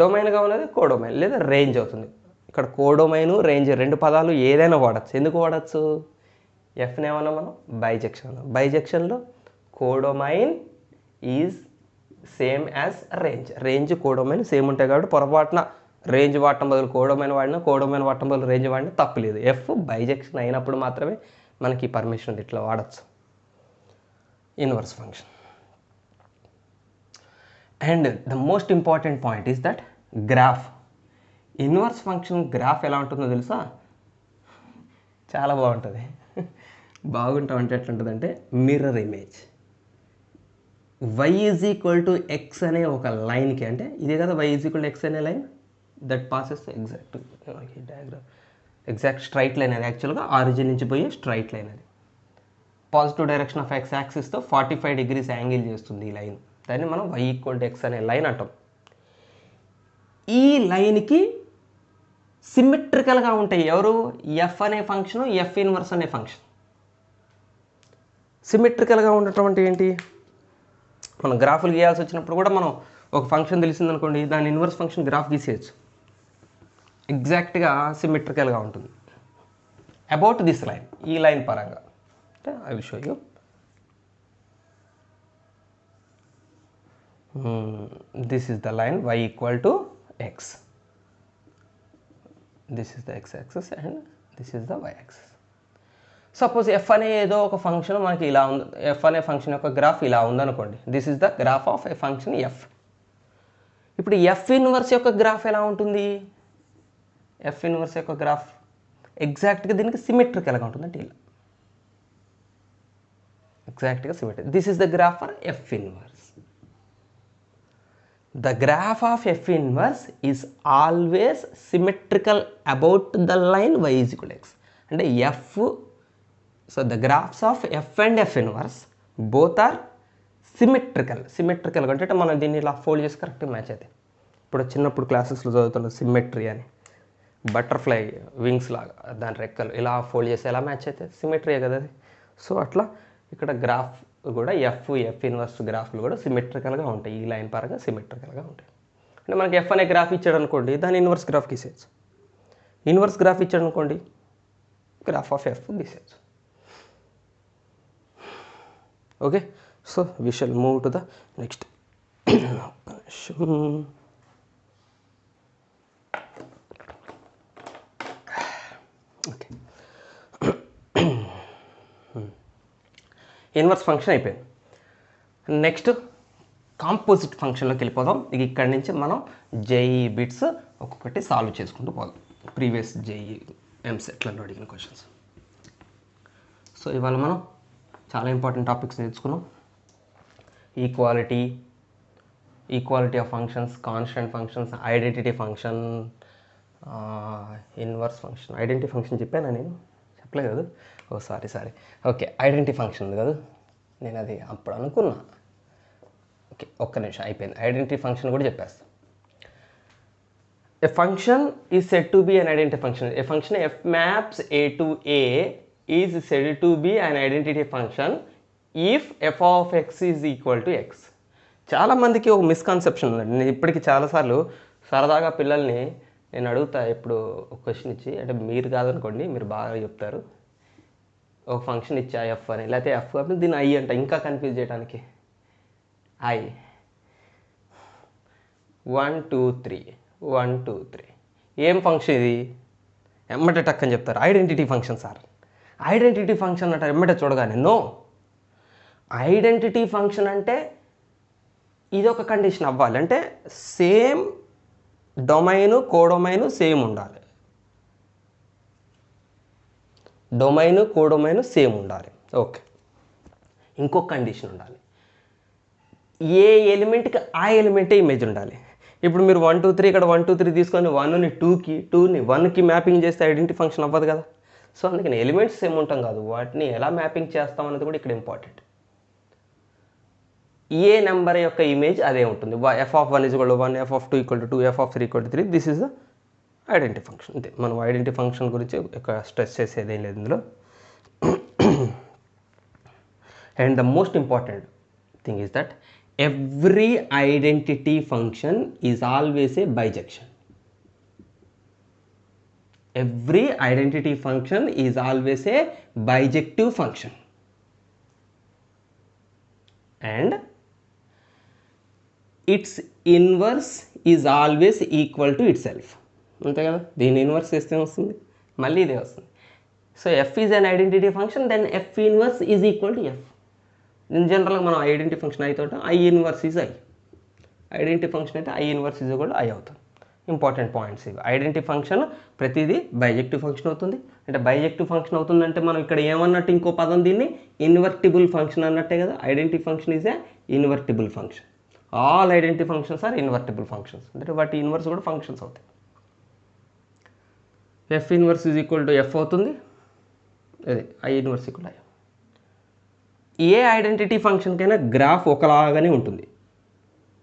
డొమైన్గా ఉన్నది కోడొమైన్ లేదా రేంజ్ అవుతుంది. ఇక్కడ కోడొమైన్ రేంజ్ రెండు పదాలు ఏదైనా వాడచ్చు. ఎందుకు వాడచ్చు? ఎఫ్ని ఏమన్నా మనం బైజెక్షన్ అన్నాం. బైజెక్షన్లో codomain is same as range codomain same ఉంటాయి కాబట్టి పొరపాటున రేంజ్ వాడటం బదులు కోడొమైన్ వాడినా, కోడొమైన్ వాడటం బదులు రేంజ్ వాడినా తప్పులేదు. ఎఫ్ బైజెక్షన్ అయినప్పుడు మాత్రమే మనకి పర్మిషన్ ఉంది, ఇట్లా వాడచ్చు inverse function. And the most important point is that graph. Inverse function graph ఎలా ఉంటుందో తెలుసా? చాలా బాగుంటుంది. బాగుంటామంటే ఎట్లుంటుందంటే mirror image. y is equal to x అనే ఒక లైన్కి, అంటే ఇదే కదా y is equal to x అనే line that passes exact straight line. అది యాక్చువల్గా ఆరిజిన్ నుంచి పోయే స్ట్రైట్ లైన్. అది పాజిటివ్ డైరెక్షన్ ఆఫ్ ఎక్స్ యాక్సిస్తో 45 degrees యాంగిల్ చేస్తుంది ఈ లైన్. దాన్ని మనం y ఈక్వల్ టు ఎక్స్ అనే లైన్ అంటాం. ఈ లైన్కి సిమెట్రికల్గా ఉంటాయి ఎవరు? ఎఫ్ అనే ఫంక్షను, ఎఫ్ ఇన్వర్స్ అనే ఫంక్షన్. సిమెట్రికల్గా ఉండటం అంటే ఏంటి? మనం గ్రాఫ్లు గీయాల్సి వచ్చినప్పుడు కూడా మనం ఒక ఫంక్షన్ తెలిసిందనుకోండి, దాని ఇన్వర్స్ ఫంక్షన్ గ్రాఫ్ గీసేయచ్చు. ఎగ్జాక్ట్గా సిమెట్రికల్గా ఉంటుంది. అబౌట్ దిస్ లైన్, ఈ లైన్ పరంగా అంటే I will show you. This is the line y equal to X. This is the X axis and this is the y axis. Suppose F అనే ఏదో ఒక function మనకి ఇలా ఉంది, ఎఫ్ అనే ఫంక్షన్ యొక్క గ్రాఫ్ ఇలా ఉందనుకోండి. This is the graph of a function F. ఇప్పుడు ఎఫ్ ఇన్వర్స్ యొక్క గ్రాఫ్ ఎలా ఉంటుంది? ఎఫ్ ఇన్వర్స్ యొక్క గ్రాఫ్ ఎగ్జాక్ట్గా దీనికి సిమెట్రికల్గా ఉంటుంది. అంటే ఇలా ఎగ్జాక్ట్గా symmetric. This is the graph for F inverse. The graph of f inverse is always symmetrical about the line y is equal to x. And f, so the graphs of f and f inverse both are symmetrical. Symmetrical అంటే మనం దీన్ని ఇలా fold చేసి కరెక్ట్గా match అవుతాయి. ఇప్పుడు చిన్నప్పుడు క్లాసెస్లో చదువుతున్న సిమెట్రీ అని, బటర్ఫ్లై వింగ్స్ లాగా దాని రెక్కలు ఇలా ఫోల్డ్ చేసి ఎలా మ్యాచ్ అవుతాయి? సిమెట్రీయే కదా అది. సో అట్లా ఇక్కడ గ్రాఫ్ కూడా ఎఫ్ ఇన్వర్స్ గ్రాఫ్లు కూడా సిమెట్రికల్గా ఉంటాయి. ఈ లైన్ పరంగా సిమెట్రికల్గా ఉంటాయి. అంటే మనకి ఎఫ్ అనే గ్రాఫ్ ఇచ్చాడు అనుకోండి, దాని ఇన్వర్స్ గ్రాఫ్ గీసేయచ్చు. ఇన్వర్స్ గ్రాఫ్ ఇచ్చాడు అనుకోండి, గ్రాఫ్ ఆఫ్ ఎఫ్ గీసేయచ్చు. Okay, so we shall move to the next. Okay, inverse function అయిపోయింది. నెక్స్ట్ కాంపోజిట్ ఫంక్షన్లోకి వెళ్ళిపోదాం. ఇక్కడి నుంచి మనం జేఈ బిట్స్ ఒక్కొక్కటి సాల్వ్ చేసుకుంటూ పోదాం. ప్రీవియస్ జేఈ ఎంసెట్లలో అడిగిన క్వశ్చన్స్. సో ఇవాళ మనం చాలా ఇంపార్టెంట్ టాపిక్స్ నేర్చుకున్నాం. Equality of functions, constant functions, identity function, inverse function. Identity function చెప్పానా నేను? చెప్పలేదు కదా. ఓ సారీ. ఓకే, ఐడెంటిటీ ఫంక్షన్ ఉంది కదా, నేను అది అప్పుడు అనుకున్నా. ఓకే, ఒక్క నిమిషం, అయిపోయింది. ఐడెంటిటీ ఫంక్షన్ కూడా చెప్పేస్తాను. A function is said to be an identity function. A function f maps a to a is said to be an identity function if f of x is equal to x. చాలామందికి ఒక misconception ఉందండి. నేను ఇప్పటికీ చాలాసార్లు సరదాగా పిల్లల్ని నేను అడుగుతా, ఇప్పుడు ఒక క్వశ్చన్ ఇచ్చి, అంటే మీరు కాదనుకోండి, మీరు బాగా చెప్తారు, ఒక ఫంక్షన్ ఇచ్చా ఎఫ్ అని, లేకపోతే ఎఫ్ కాబట్టి దీన్ని ఐ అంట, ఇంకా కన్ఫ్యూజ్ చేయడానికి. ఐ 1 2 3 1 2 3 ఏం ఫంక్షన్ ఇది? ఎమ్మటే టక్ అని చెప్తారు, identity function sir. Identity function అంటారు ఎమ్మటే చూడగానే. నో, ఐడెంటిటీ ఫంక్షన్ అంటే ఇది ఒక కండిషన్ అవ్వాలి, అంటే సేమ్ డొమైను కోడొమైను సేమ్ ఉండాలి. డొమైను కోడొమైను సేమ్ ఉండాలి. ఓకే, ఇంకొక కండిషన్ ఉండాలి, ఏ ఎలిమెంట్కి ఆ ఎలిమెంటే ఇమేజ్ ఉండాలి. ఇప్పుడు మీరు 1 2 3 ఇక్కడ 1 2 3 తీసుకొని 1ని 2కి 2ని 1కి మ్యాపింగ్ చేస్తే ఐడెంటిటీ ఫంక్షన్ అవ్వదు కదా. సో అందుకని ఎలిమెంట్స్ సేమ్ ఉంటాం కాదు, వాటిని ఎలా మ్యాపింగ్ చేస్తాం అనేది కూడా ఇక్కడ ఇంపార్టెంట్. ఏ నెంబర్ యొక్క ఇమేజ్ అదే ఉంటుంది. F of 1 = 1, F of 2 = 2, F of 3 = 3. This is the identity function. అంతే, మనం ఐడెంటిటీ ఫంక్షన్ గురించి ఇక్కడ స్ట్రెస్ చేసేదేం లేదు ఇందులో. And the most important thing is that every identity function is always a bijection. Every identity function is always a bijective function, and its inverse is always equal to itself. అంతే కదా, దీని inverse చేస్తే వస్తుంది, మళ్ళీ ఇదే వస్తుంది. So f is an identity function, then f inverse is equal to f. In జనరల్గా మనం ఐడెంటిటీ ఫంక్షన్ అయితే I inverse is I. Identity function అయితే ఐ ఇన్వర్స్ ఈజ్ కూడా ఐ అవుతుంది. ఇంపార్టెంట్ పాయింట్స్ ఇవి. ఐడెంటిటీ ఫంక్షన్ ప్రతిదీ బైజెక్టివ్ ఫంక్షన్ అవుతుంది. అంటే బైజెక్టివ్ ఫంక్షన్ అవుతుందంటే మనం ఇక్కడ ఏమన్నట్టు, ఇంకో పదం దీన్ని ఇన్వర్టిబుల్ ఫంక్షన్ అన్నట్టే కదా. Identity function is a invertible function. All identity functions are invertible functions. అంటే వాటి ఇన్వర్స్ కూడా ఫంక్షన్స్ అవుతాయి. F inverse is equal to f అవుతుంది, అదే I inverse equal I. A identity ఫంక్షన్కైనా గ్రాఫ్ ఒకలాగానే ఉంటుంది.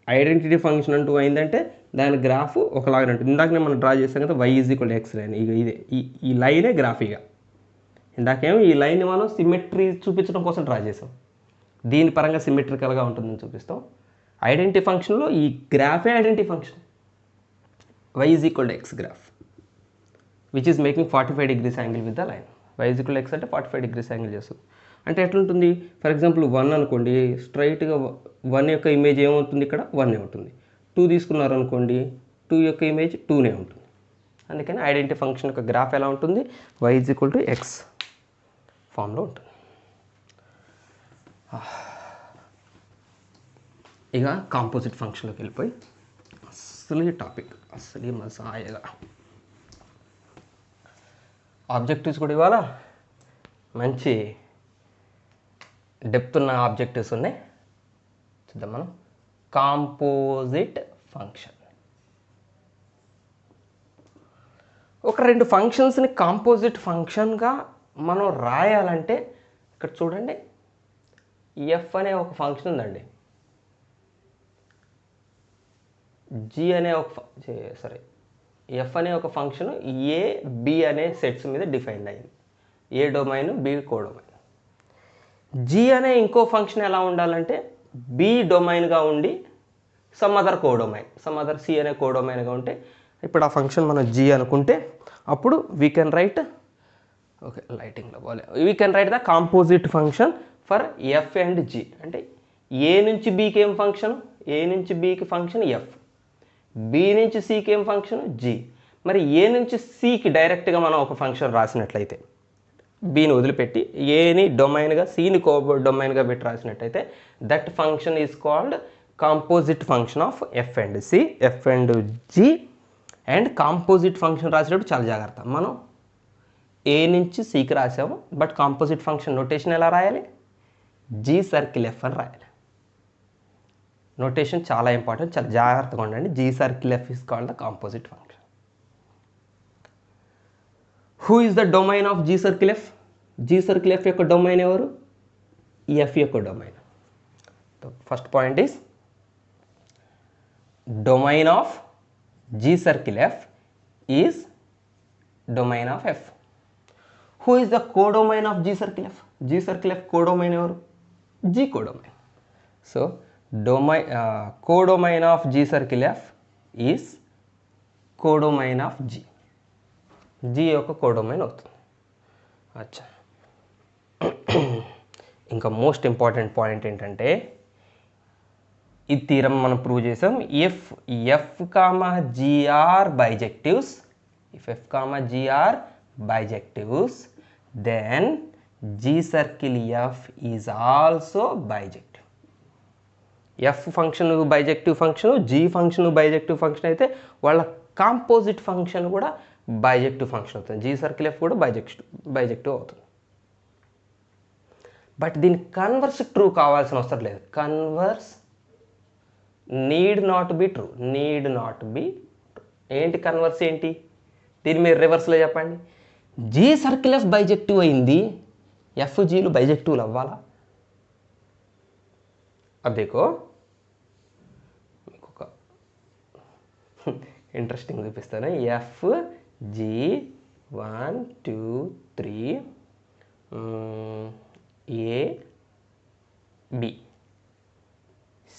ఐడెంటిటీ ఫంక్షన్ అంటూ అయిందంటే దాని గ్రాఫ్ ఒకలాగానే ఉంటుంది. ఇందాకనే మనం డ్రా చేస్తాం కదా, y is equal x line. ఇక ఇదే ఈ లైనే గ్రాఫ్. ఇక ఇందాకేమో ఈ లైన్ని మనం సిమెట్రీ చూపించడం కోసం డ్రా చేసాం, దీని పరంగా సిమెట్రికల్గా ఉంటుందని చూపిస్తాం. ఐడెంటిటీ ఫంక్షన్లో ఈ గ్రాఫే identity function. Y is equal to x graph which is making 45 degrees angle with the line. Y is equal x అంటే 45 degrees యాంగిల్ చేస్తుంది. అంటే ఎట్లుంటుంది, ఫర్ ఎగ్జాంపుల్ 1 అనుకోండి, స్ట్రైట్గా 1 యొక్క ఇమేజ్ ఏమవుతుంది, ఇక్కడ 1 ఉంటుంది. 2 తీసుకున్నారనుకోండి, 2 యొక్క ఇమేజ్ 2 ఉంటుంది. అందుకని ఐడెంటిటీ ఫంక్షన్ యొక్క గ్రాఫ్ ఎలా ఉంటుంది, y is equal to x ఫామ్లో ఉంటుంది. ఇక కాంపోజిట్ ఫంక్షన్లోకి వెళ్ళిపోయి అసలు టాపిక్, అసలు మజాయగా ఆబ్జెక్టివ్స్ కూడా ఇవాళ మంచి డెప్త్ ఉన్న ఆబ్జెక్టివ్స్ ఉన్నాయి. చూద్దాం మనం. Composite function. ఒక రెండు ఫంక్షన్స్ని కాంపోజిట్ ఫంక్షన్గా మనం రాయాలంటే ఇక్కడ చూడండి, ఎఫ్ అనే ఒక ఫంక్షన్ ఉందండి, జీ అనే ఒక ఎఫ్ అనే ఒక ఫంక్షన్ ఏ బి అనే సెట్స్ మీద డిఫైన్ అయింది. A domain, B codomain. G అనే ఇంకో ఫంక్షన్ ఎలా ఉండాలంటే బి డొమైన్గా ఉండి some other codomain, some other C అనే కోడొమైన్గా ఉంటే, ఇప్పుడు ఆ ఫంక్షన్ మనం జీ అనుకుంటే అప్పుడు వీ కెన్ రైట్, ఓకే లైటింగ్లో పోలే, we can write the composite function for f and g. అంటే ఏ నుంచి బీకి ఏం ఫంక్షన్, ఏ నుంచి బీకి ఫంక్షన్ ఎఫ్, బి నుంచి సికి ఏం ఫంక్షన్ జీ. మరి ఏ నుంచి సికి డైరెక్ట్గా మనం ఒక ఫంక్షన్ రాసినట్లయితే, బిని వదిలిపెట్టి ఏని డొమైన్గా, సిని డొమైన్గా పెట్టి రాసినట్టయితే, that function is called composite function of f and c, f and g. And composite function రాసేటప్పుడు చాలా జాగ్రత్త. మనం ఏ నుంచి సికి రాసాము, బట్ కాంపోజిట్ ఫంక్షన్ నోటేషన్ ఎలా రాయాలి, జీ సర్కిల్ ఎఫ్ అని రాయాలి. నోటేషన్ చాలా ఇంపార్టెంట్, చాలా జాగ్రత్తగా ఉండండి. G circle F is called the composite function. Who is the domain of g circle f? G circle f యొక్క డొమైన్ ఎవరు? ఎఫ్ యొక్క domain. First point is domain of g circle F is domain of f. Who is the codomain of g circle f? G circle f codomain ఎవరు? G codomain. So codomain of g circle F is codomain of g. G యొక్క codomain అవుతుంది. అచ్చా, ఇంకా most important point ఏంటంటే, ఈ theorem మనం prove చేసాం. If f comma g are bijectives, if f comma g are bijectives, then g circle F is also bijective. F function bijective function, g function bijective function అయితే వాళ్ళ composite function కూడా bijective function అవుతుంది. G circle f కూడా bijective అవుతుంది. But దీని converse true కావాల్సిన అవసరం లేదు. Converse need not be true, need not be. ఏంటి కన్వర్స్ ఏంటి? దీన్ని మీరు రివర్స్లో చెప్పండి. జీ సర్కిల్ ఎఫ్ బైజెక్టివ్ అయింది, ఎఫ్ జీలు బైజెక్టివ్లు అవ్వాలా? अब देखो, మీకు ఒక ఇంట్రెస్టింగ్ చూపిస్తాను. F g 1 2 3 A B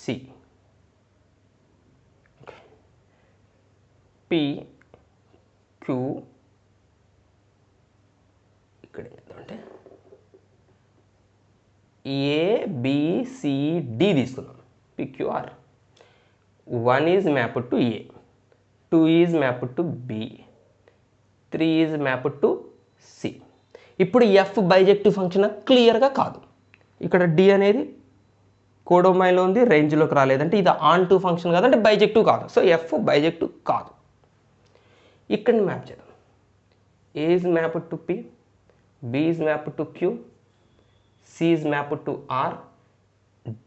C, P Q, ఇక్కడ ఏంటంటే ABCD తీసుకుందాం. PQR 1 is mapped to A, 2 is mapped to B, 3 is mapped to C. ఇప్పుడు ఎఫ్ బైజెక్టివ్ ఫంక్షన్ క్లియర్గా కాదు. ఇక్కడ డి అనేది కోడొమైన్లో ఉంది, రేంజ్లోకి రాలేదంటే ఇది ఆన్ టు ఫంక్షన్ కాదంటే బైజెక్టివ్ కాదు. సో ఎఫ్ బైజెక్టివ్ కాదు. ఇక్కడ మ్యాప్ చేద్దాం. A is mapped to p, b is mapped to q, c is mapped to r,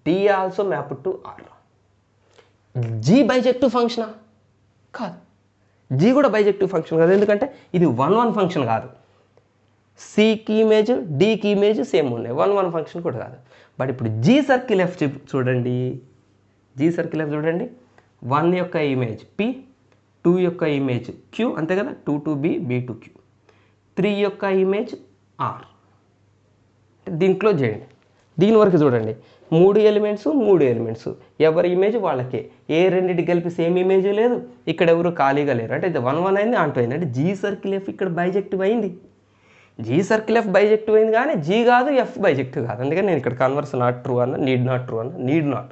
d also mapped to r. G bijective ఫంక్షనా? కాదు. జీ కూడా bijective function కాదు, ఎందుకంటే ఇది 1 ఫంక్షన్ కాదు. సికి ఇమేజ్, డికి ఇమేజ్ సేమ్ ఉన్నాయి, 1 ఫంక్షన్ కూడా కాదు. బట్ ఇప్పుడు జీ సర్కిల్ ఎఫ్ చూడండి. జీ సర్కిల్ ఎఫ్ చూడండి. 1 యొక్క ఇమేజ్ పి, 2 యొక్క ఇమేజ్ క్యూ, అంతే కదా, 2 to B, B to Q, 3 యొక్క ఇమేజ్ ఆర్. దీంట్లో చేయండి. దీని వరకు చూడండి, 3 ఎలిమెంట్స్, ఎవరి ఇమేజ్ వాళ్ళకే. ఏ రెండింటి కలిపి సేమ్ ఇమేజ్ లేదు, ఇక్కడ ఎవరు ఖాళీగా లేరు. అంటే ఇది 1 అయింది, ఆన్ టు అయింది. అంటే జీ సర్కిల్ ఎఫ్ ఇక్కడ బైజెక్టివ్ అయింది. జీ సర్కిల్ ఎఫ్ బైజెక్టివ్ అయింది, కానీ జీ కాదు, ఎఫ్ బైజెక్టివ్ కాదు. అందుకని నేను ఇక్కడ కన్వర్స్ నాట్ ట్రూ అన్న, నీడ్ నాట్ ట్రూ అన్న. నీడ్ నాట్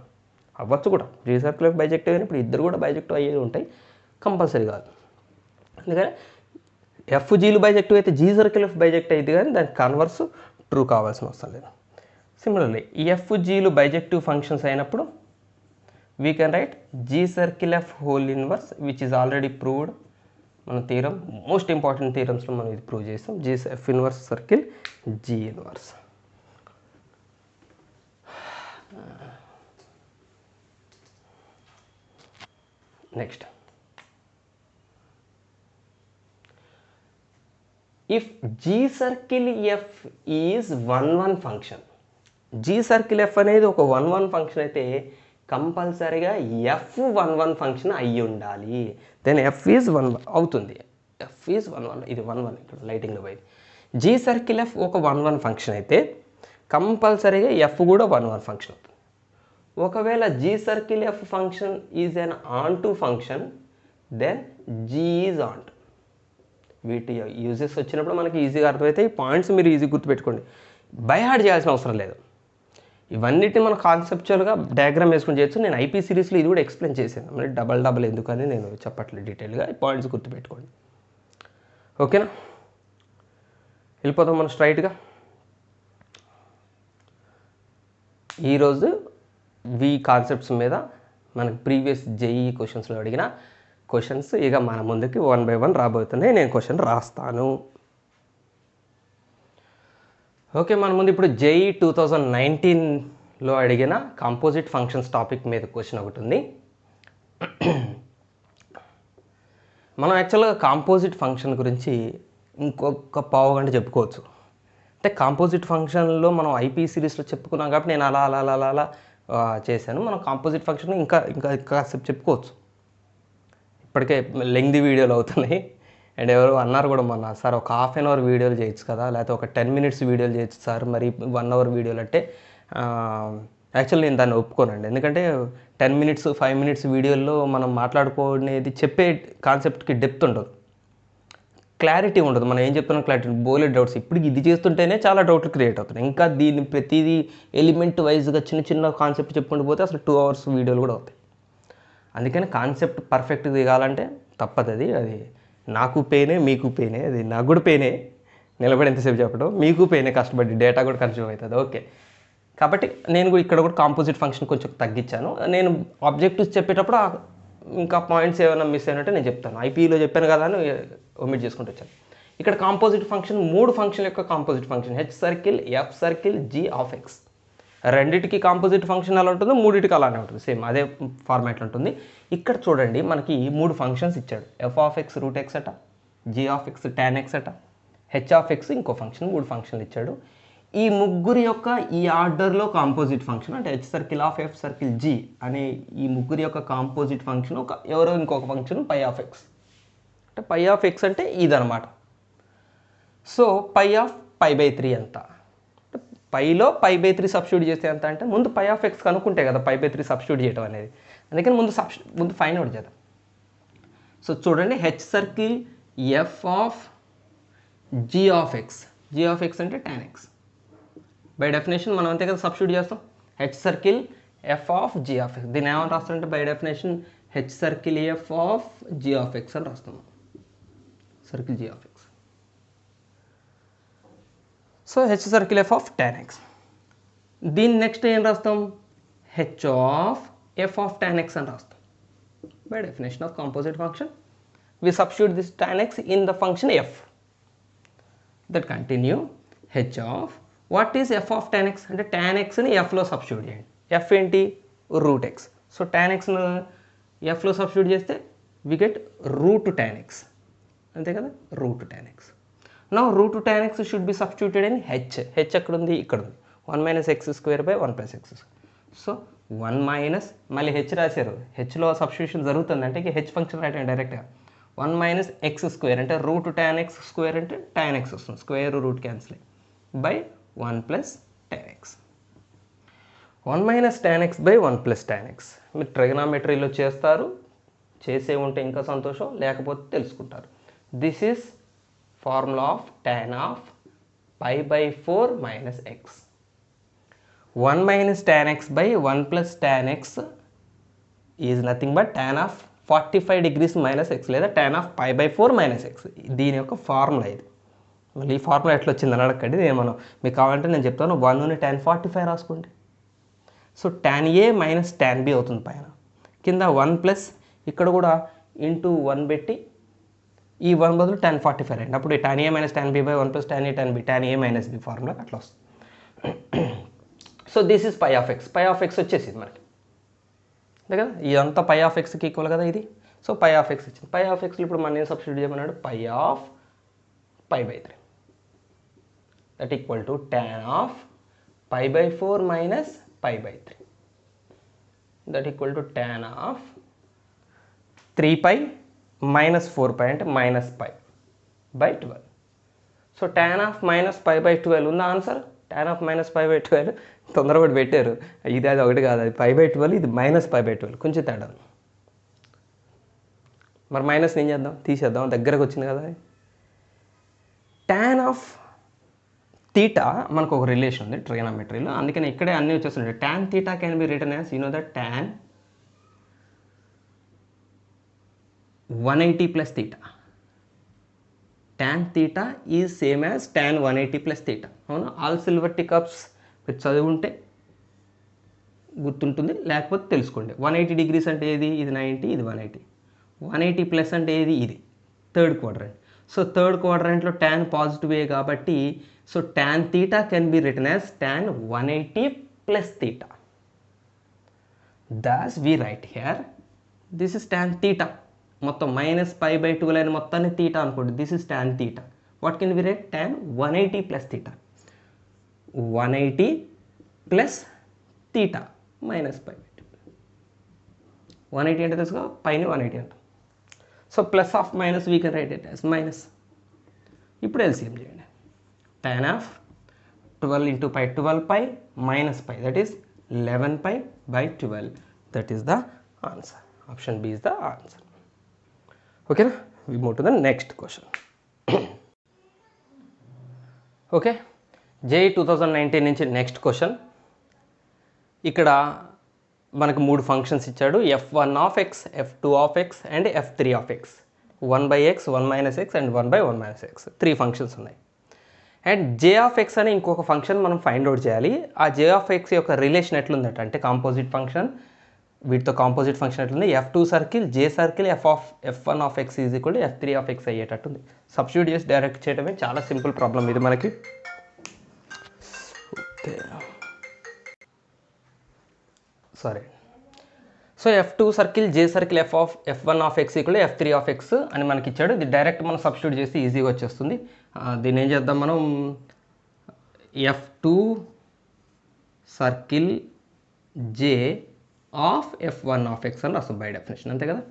అవ్వచ్చు కూడా. జీ సర్కిల్ ఎఫ్ బైజెక్టివ్ అయినప్పుడు ఇద్దరు కూడా బైజెక్టివ్ అయ్యేవి ఉంటాయి, కంపల్సరీ కాదు. అందుకని ఎఫ్ జీలు బైజెక్టివ్ అయితే జీ సర్కిల్ ఎఫ్ బైజెక్ట్ అయింది, కానీ దానికి కన్వర్స్ ట్రూ కావాల్సిన అవసరం లేదు. సిమిలర్లీ ఎఫ్ జీలు బైజెక్టివ్ ఫంక్షన్స్ అయినప్పుడు we can write G circle F whole inverse, which is already proved. మన థీరం, మోస్ట్ ఇంపార్టెంట్ థీరమ్స్లో మనం ఇది ప్రూవ్ చేస్తాం. G F inverse circle G inverse. Next, if G circle F is 1 function, G circle F అనేది ఒక 1 function అయితే కంపల్సరీగా F 1 function అయ్యి ఉండాలి. దెన్ ఎఫ్ ఈజ్ 1 అవుతుంది. ఎఫ్ ఈజ్ 1 ఇది 1 ఇక్కడ లైటింగ్లో పోయింది. జీ సర్కిల్ ఎఫ్ ఒక 1 ఫంక్షన్ అయితే కంపల్సరీగా ఎఫ్ కూడా 1 ఫంక్షన్ అవుతుంది. ఒకవేళ G circle F function is an onto function, then G is onto. వీటి యూజెస్ వచ్చినప్పుడు మనకి ఈజీగా అర్థమైతే ఈ పాయింట్స్ మీరు ఈజీ గుర్తుపెట్టుకోండి, బై హార్ట్ చేయాల్సిన అవసరం లేదు. ఇవన్నిటిని మనం కాన్సెప్చువల్గా డయాగ్రామ్ వేసుకుని చేయొచ్చు. నేను ఐపీ సిరీస్లో ఇది కూడా ఎక్స్ప్లెయిన్ చేశాను. మరి డబల్ ఎందుకని నేను చెప్పట్లేదు డీటెయిల్గా. ఈ పాయింట్స్ గుర్తుపెట్టుకోండి. ఓకేనా, వెళ్ళిపోతాం మనం స్ట్రైట్గా. ఈరోజు వి కాన్సెప్ట్స్ మీద మనకు ప్రీవియస్ జేఈ క్వశ్చన్స్లో అడిగిన క్వశ్చన్స్ ఇక మన ముందుకి 1 by 1 రాబోతున్నాయి. నేను క్వశ్చన్ రాస్తాను. ఓకే, మన ముందు ఇప్పుడు జేఈ 2019లో అడిగిన కాంపోజిట్ ఫంక్షన్స్ టాపిక్ మీద క్వశ్చన్ ఒకటి ఉంది. మనం యాక్చువల్గా కాంపోజిట్ ఫంక్షన్ గురించి ఇంకొక పావు గంట చెప్పుకోవచ్చు. అంటే కాంపోజిట్ ఫంక్షన్లో మనం ఐపీ సిరీస్లో చెప్పుకున్నాం కాబట్టి నేను అలా చేశాను. మనం కాంపోజిట్ ఫంక్షన్ ఇంకా కాసేపు చెప్పుకోవచ్చు. ఇప్పటికే లెంగ్తీ వీడియోలు అవుతున్నాయి. అండ్ ఎవరు అన్నారు కూడా మొన్న, సార్ ఒక ½ an hour వీడియోలు చేయొచ్చు కదా, లేకపోతే ఒక 10 minutes వీడియోలు చేయొచ్చు సార్, మరి 1 hour వీడియోలు అంటే యాక్చువల్లీ నేను దాన్ని ఒప్పుకోనండి. ఎందుకంటే 10 minutes 5 minutes వీడియోల్లో మనం మాట్లాడుకునేది చెప్పే కాన్సెప్ట్కి డెప్త్ ఉండదు, క్లారిటీ ఉండదు. మనం ఏం చెప్తున్నాం క్లారిటీ, బోలెడ్ డౌట్స్. ఇప్పుడు ఇది చేస్తుంటేనే చాలా డౌట్లు క్రియేట్ అవుతున్నాయి. ఇంకా దీన్ని ప్రతిదీ ఎలిమెంట్ వైజ్గా చిన్న కాన్సెప్ట్ చెప్పుకుంటూ పోతే అసలు 2 hours వీడియోలు కూడా అవుతాయి. అందుకని కాన్సెప్ట్ పర్ఫెక్ట్గా దిగాలంటే తప్పదు. అది నాకు పెయినే, మీకు పెయినే. అది నాకు కూడా పెయినే నిలబడి ఎంతసేపు చెప్పడం, మీకు పెయినే కష్టపడి, డేటా కూడా కన్స్యూమ్ అవుతుంది. ఓకే, కాబట్టి నేను కూడా ఇక్కడ కూడా కాంపోజిట్ ఫంక్షన్ కొంచెం తగ్గించాను. నేను ఆబ్జెక్టివ్స్ చెప్పేటప్పుడు ఇంకా పాయింట్స్ ఏమైనా మిస్ అయినట్టే నేను చెప్తాను. ఐపీలో చెప్పాను కదా అని ఒమిట్ చేసుకుంటూ వచ్చాను. ఇక్కడ కాంపోజిట్ ఫంక్షన్ 3 ఫంక్షన్ల యొక్క composite function, H circle, F circle, G of X. రెండింటికి కాంపోజిట్ ఫంక్షన్ ఎలా ఉంటుందో మూడింటికి అలానే ఉంటుంది, సేమ్ అదే ఫార్మాట్లో ఉంటుంది. ఇక్కడ చూడండి, మనకి 3 ఫంక్షన్స్ ఇచ్చాడు. F of x root x అట, g of x tan x అట, హెచ్ ఆఫ్ ఎక్స్ ఇంకో ఫంక్షన్, 3 ఫంక్షన్లు ఇచ్చాడు. ఈ ముగ్గురి యొక్క ఈ ఆర్డర్లో కాంపోజిట్ ఫంక్షన్ అంటే h circle of f circle g అనే ఈ ముగ్గురి యొక్క కాంపోజిట్ ఫంక్షన్ ఎవరో ఇంకొక ఫంక్షన్ పై ఆఫ్ ఎక్స్. అంటే పై ఆఫ్ ఎక్స్ అంటే ఇదనమాట. సో పై ఆఫ్ π/3 ఎంత, పైలో π/3 సబ్స్టిట్యూట్ చేస్తే ఎంత అంటే ముందు పై ఆఫ్ ఎక్స్ కనుక్కుంటే కదా π/3 సబ్స్టిట్యూట్ చేయడం అనేది. అందుకని ముందు ఫైండ్ అవుట్ చేద్దాం. సో చూడండి, h circle F of g of x. G of X అంటే tan x. బై డెఫినేషన్ మనం అంతే కదా సబ్స్టిట్యూట్ చేస్తాం. H circle F of g of x. దీన్ని ఏమని రాస్తారంటే by definition h circle F of g of x అని రాస్తాం. Circle G of x. So h circle F of tan x. దీన్ని నెక్స్ట్ ఏం రాస్తాం, h of f of tan x అని రాస్తాం. By definition of composite function, we substitute this tan x in the function f. That continue, h of what is f of tan x అంటే tan x ని f లో substitute చేయండి. f ఏంటి, root x. So tan x ను f లో substitute చేస్తే we get root tan x. అంతే కదా, root tan x. Now root tan x should be substituted in h. h ఎక్కడ ఉంది, ఇక్కడ ఉంది. 1 minus x square by 1 plus x square. So 1 minus మళ్ళీ హెచ్ రాశారు, హెచ్లో సబ్స్టిట్యూషన్ జరుగుతుంది అంటే హెచ్ ఫంక్షన్ రాయటండి డైరెక్ట్గా. 1 మైనస్ ఎక్స్ స్క్వేర్ అంటే రూట్ tan x స్క్వేర్ అంటే tan x వస్తుంది, square root cancel by 1 plus tan x. 1 minus tan x by 1 plus tan x. మీరు ట్రిగనామెట్రీలో చేస్తారు, చేసే ఉంటే ఇంకా సంతోషం, లేకపోతే తెలుసుకుంటారు. This is formula of tan of π/4 minus x. 1 minus tan x by 1 plus tan x is nothing but tan of 45 degrees minus x లేదా tan of π/4 minus x. దీని యొక్క ఫార్ములా ఇది. మళ్ళీ ఈ ఫార్ములా ఎట్లా వచ్చిందని అడగండి, నేను మీకు కావాలంటే నేను చెప్తాను. 1ని tan 45 రాసుకోండి. So tan a minus tan b అవుతుంది పైన, కింద 1 ప్లస్ ఇక్కడ కూడా ఇంటూ 1 పెట్టి ఈ 1 బదులు tan 45 అండి. అప్పుడు tan a minus tan b by 1 plus tan a tan b, tan a minus b formula అట్లా వస్తుంది. So this is pi of X. Pi of X వచ్చేసింది మనకి, అంతే కదా, ఇదంతా పై ఆఫ్ ఎక్స్కి ఈక్వల్ కదా ఇది. సో పై ఆఫ్ ఎక్స్ వచ్చింది. పై ఆఫ్ ఎక్స్లో ఇప్పుడు మనం ఏం సబ్స్టిట్యూట్ చేయమన్నాడు, pi of π/3 that equal to tan of π/4 minus π/3 that equal to tan of 3π minus 4π అంటే minus π/12. So tan of minus π/12 ఉందా ఆన్సర్. tan ఆఫ్ మైనస్ π/12 తొందరపడి పెట్టారు, ఇది అది ఒకటి కాదు, అది π/12, ఇది మైనస్ π/12, కొంచెం తేడా. మరి మైనస్ ఏం చేద్దాం, తీసేద్దాం, దగ్గరకు వచ్చింది కదా. tan ఆఫ్ తీటా మనకు ఒక రిలేషన్ ఉంది ట్రిగనామెట్రీలో, అందుకని ఇక్కడే అన్నీ వచ్చేస్తున్నాయి. tan theta can be written as, you know that tan 180 plus theta. tan theta is same as tan 180 plus theta. అవునా, ఆల్ సిల్వర్ టీ కప్స్ మీరు చదువుంటే గుర్తుంటుంది, లేకపోతే తెలుసుకోండి. 180 డిగ్రీస్ అంటే ఏది, ఇది 90, ఇది 180. 180 ప్లస్ అంటే ఏది, ఇది థర్డ్ క్వాడ్రంట్. సో థర్డ్ క్వాడ్రంట్లో tan పాజిటివే కాబట్టి so tan theta can be written as tan 180 plus theta. Thus we write here, this is tan theta. మొత్తం మైనస్ π/12 అయిన మొత్తాన్ని తీటా అనుకోండి. This is tan theta. What can be write, tan 180 plus theta. 180 plus theta minus π/12. 180 అంటే తెలుసుగా, పైన 180 అంట. So plus of minus we can write it as minus. ఇప్పుడు ఎల్సిఎం చేయండి. tan ఆఫ్ 12 into π, 12π minus π, that is 11π/12. That is the answer. Option b is the answer. ఓకేనా, we move to the next question. Okay, JEE 2019 నుంచి next question. ఇక్కడ మనకు 3 functions ఇచ్చాడు, f1 of x, f2 of x and f3 of x. 1/x, 1 - x and 1/1 - x 3 functions ఉన్నాయి. And j of x అని ఇంకొక function మనం find out చేయాలి. ఆ జే ఆఫ్ ఎక్స్ యొక్క రిలేషన్ ఎట్లుందట అంటే కాంపోజిట్ ఫంక్షన్, వీటితో కాంపోజిట్ ఫంక్షన్ ఎట్లుంది, f2 circle j circle f1 of X is equal to f3 of x అయ్యేటట్టుంది. సబ్స్టిట్యూట్ చేసి డైరెక్ట్ చేయడమే, చాలా సింపుల్ ప్రాబ్లం ఇది మనకి. Okay, sorry. So f2 circle j circle f1 of X equal f3 of x అని మనకి ఇచ్చాడు. ఇది డైరెక్ట్ మనం సబ్స్టిట్యూట్ చేసి ఈజీగా వచ్చేస్తుంది. దీన్ని ఏం చేద్దాం మనం, f2 circle J of f1 of x అని రాస్తాం బై డెఫినేషన్, అంతే కదా,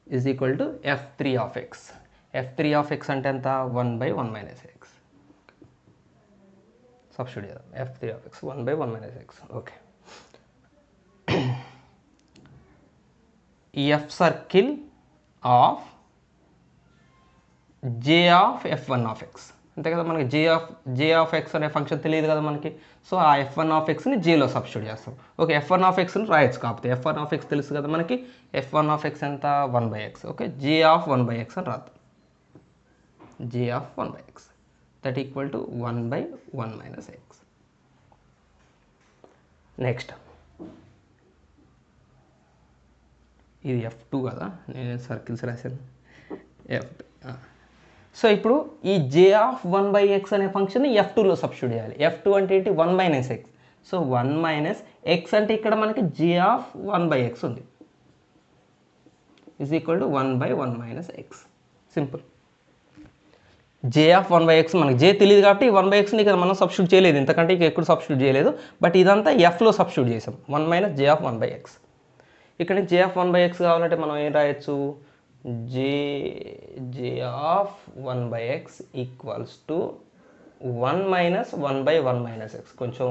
is equal to f3 of X. f3 of X అంటే ఎంత, 1/1 - x. సబ్స్టిట్యూట్ చేద్దాం. f3 of x 1 by 1 minus x. Okay, f circle of j of f1 of x, అంతే కదా. మనకి j of x అనే function తెలియదు కదా మనకి. సో ఆ f1 of xని jలో సబ్స్టిట్యూట్ చేస్తాం. ఓకే, f1 of xని రాయొచ్చు, కాకపోతే f1 of x తెలుసు కదా మనకి. f1 of x ఎంత 1 by x. Okay, j of 1 by x అని రాద్దాం. j of 1 by x that equal to 1 by 1 minus x. Next ఇది f2 కదా, నేను సర్కిల్స్ రాశాను. f2. సో ఇప్పుడు ఈ j ఆఫ్ 1 by x అనే ఫంక్షన్ f2లో సబ్స్టిట్యూట్ చేయాలి. f2 అంటే ఏంటి, 1 minus x. So 1 minus x అంటే ఇక్కడ మనకి j ఆఫ్ 1 by x ఉంది, is equal to 1 by 1 minus x. Simple. j of 1 by x మనకి j తెలియదు కాబట్టి 1 by xని ఇక్కడ మనం సబ్స్టిట్యూట్ చేయలేదు, ఇంతకంటే ఇక ఎక్కడ సబ్స్టిట్యూట్ చేయలేదు. బట్ ఇదంతా fలో సబ్స్టిట్యూట్ చేసాం. 1 minus j of 1 by x. ఇక్కడ j ఆఫ్ 1 by x కావాలంటే మనం ఏం రాయొచ్చు, j of 1 by x equals to 1 minus 1 by 1 minus x. కొంచెం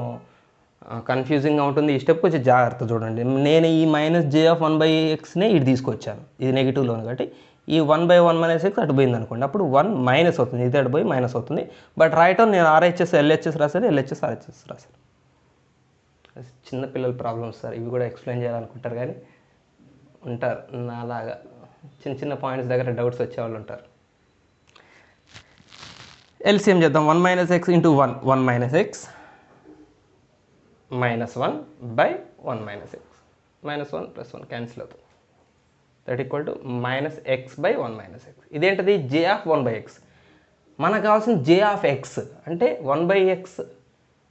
కన్ఫ్యూజింగ్గా ఉంటుంది ఈ స్టెప్, కొంచెం జాగ్రత్త చూడండి. నేను ఈ మైనస్ j ఆఫ్ 1 by xనే ఇటు తీసుకొచ్చాను, ఇది నెగిటివ్లో ఉంది కాబట్టి. ఈ 1 by 1 minus x అటు పోయింది అనుకోండి, అప్పుడు 1 మైనస్ అవుతుంది, ఇది అటు పోయి మైనస్ అవుతుంది. బట్ రాయటం నేను RHS LHS రాశాను, LHS RHS రాశాను. చిన్నపిల్లల ప్రాబ్లమ్స్ సార్, ఇవి కూడా ఎక్స్ప్లెయిన్ చేయాలనుకుంటారు కానీ ఉంటారు నాలాగా చిన్న చిన్న పాయింట్స్ దగ్గర డౌట్స్ వచ్చేవాళ్ళు ఉంటారు. ఎల్సిఎం చేద్దాం. 1 minus x into 1 minus x minus 1 by 1 minus x. Minus 1 plus 1 cancel అవుతుంది. That equal to minus x by 1 minus x. ఇదేంటిది, j ఆఫ్ 1 by x. మనకు కావాల్సిన j ఆఫ్ x అంటే 1 by x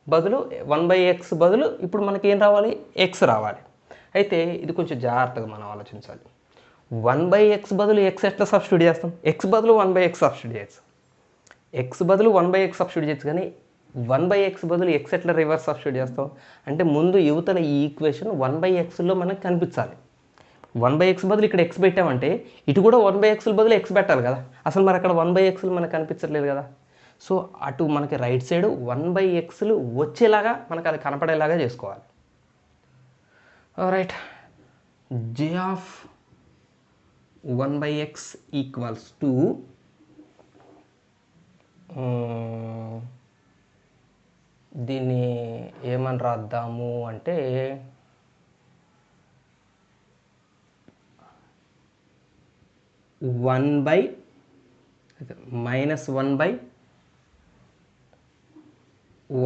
బదులు 1 by x బదులు ఇప్పుడు మనకి ఏం రావాలి, x రావాలి. అయితే ఇది కొంచెం జాగ్రత్తగా మనం ఆలోచించాలి. 1 by x బదులు x ఎట్లా సబ్స్టిట్యూట్ చేస్తాం, x బదులు 1 by x సబ్స్టిట్యూట్ చేయొచ్చు, x బదులు 1 by x సబ్స్టిట్యూట్ చేయొచ్చు. కానీ 1 by x బదులు x ఎట్లా రివర్స్ సబ్స్టిట్యూట్ చేస్తాం అంటే, ముందు యువతల ఈ ఈక్వేషన్ 1 by xలో మనకు కనిపించాలి. 1 by x బదులు ఇక్కడ x పెట్టామంటే ఇటు కూడా 1 by x బదులు x పెట్టాలి కదా. అసలు మరి అక్కడ 1 by x మనకు కనిపించట్లేదు కదా. సో అటు మనకి రైట్ సైడ్ 1 by x వచ్చేలాగా మనకు అది కనపడేలాగా చేసుకోవాలి. Right, j of 1 by x equals to దీన్ని ఏమని రాద్దాము అంటే, minus 1 by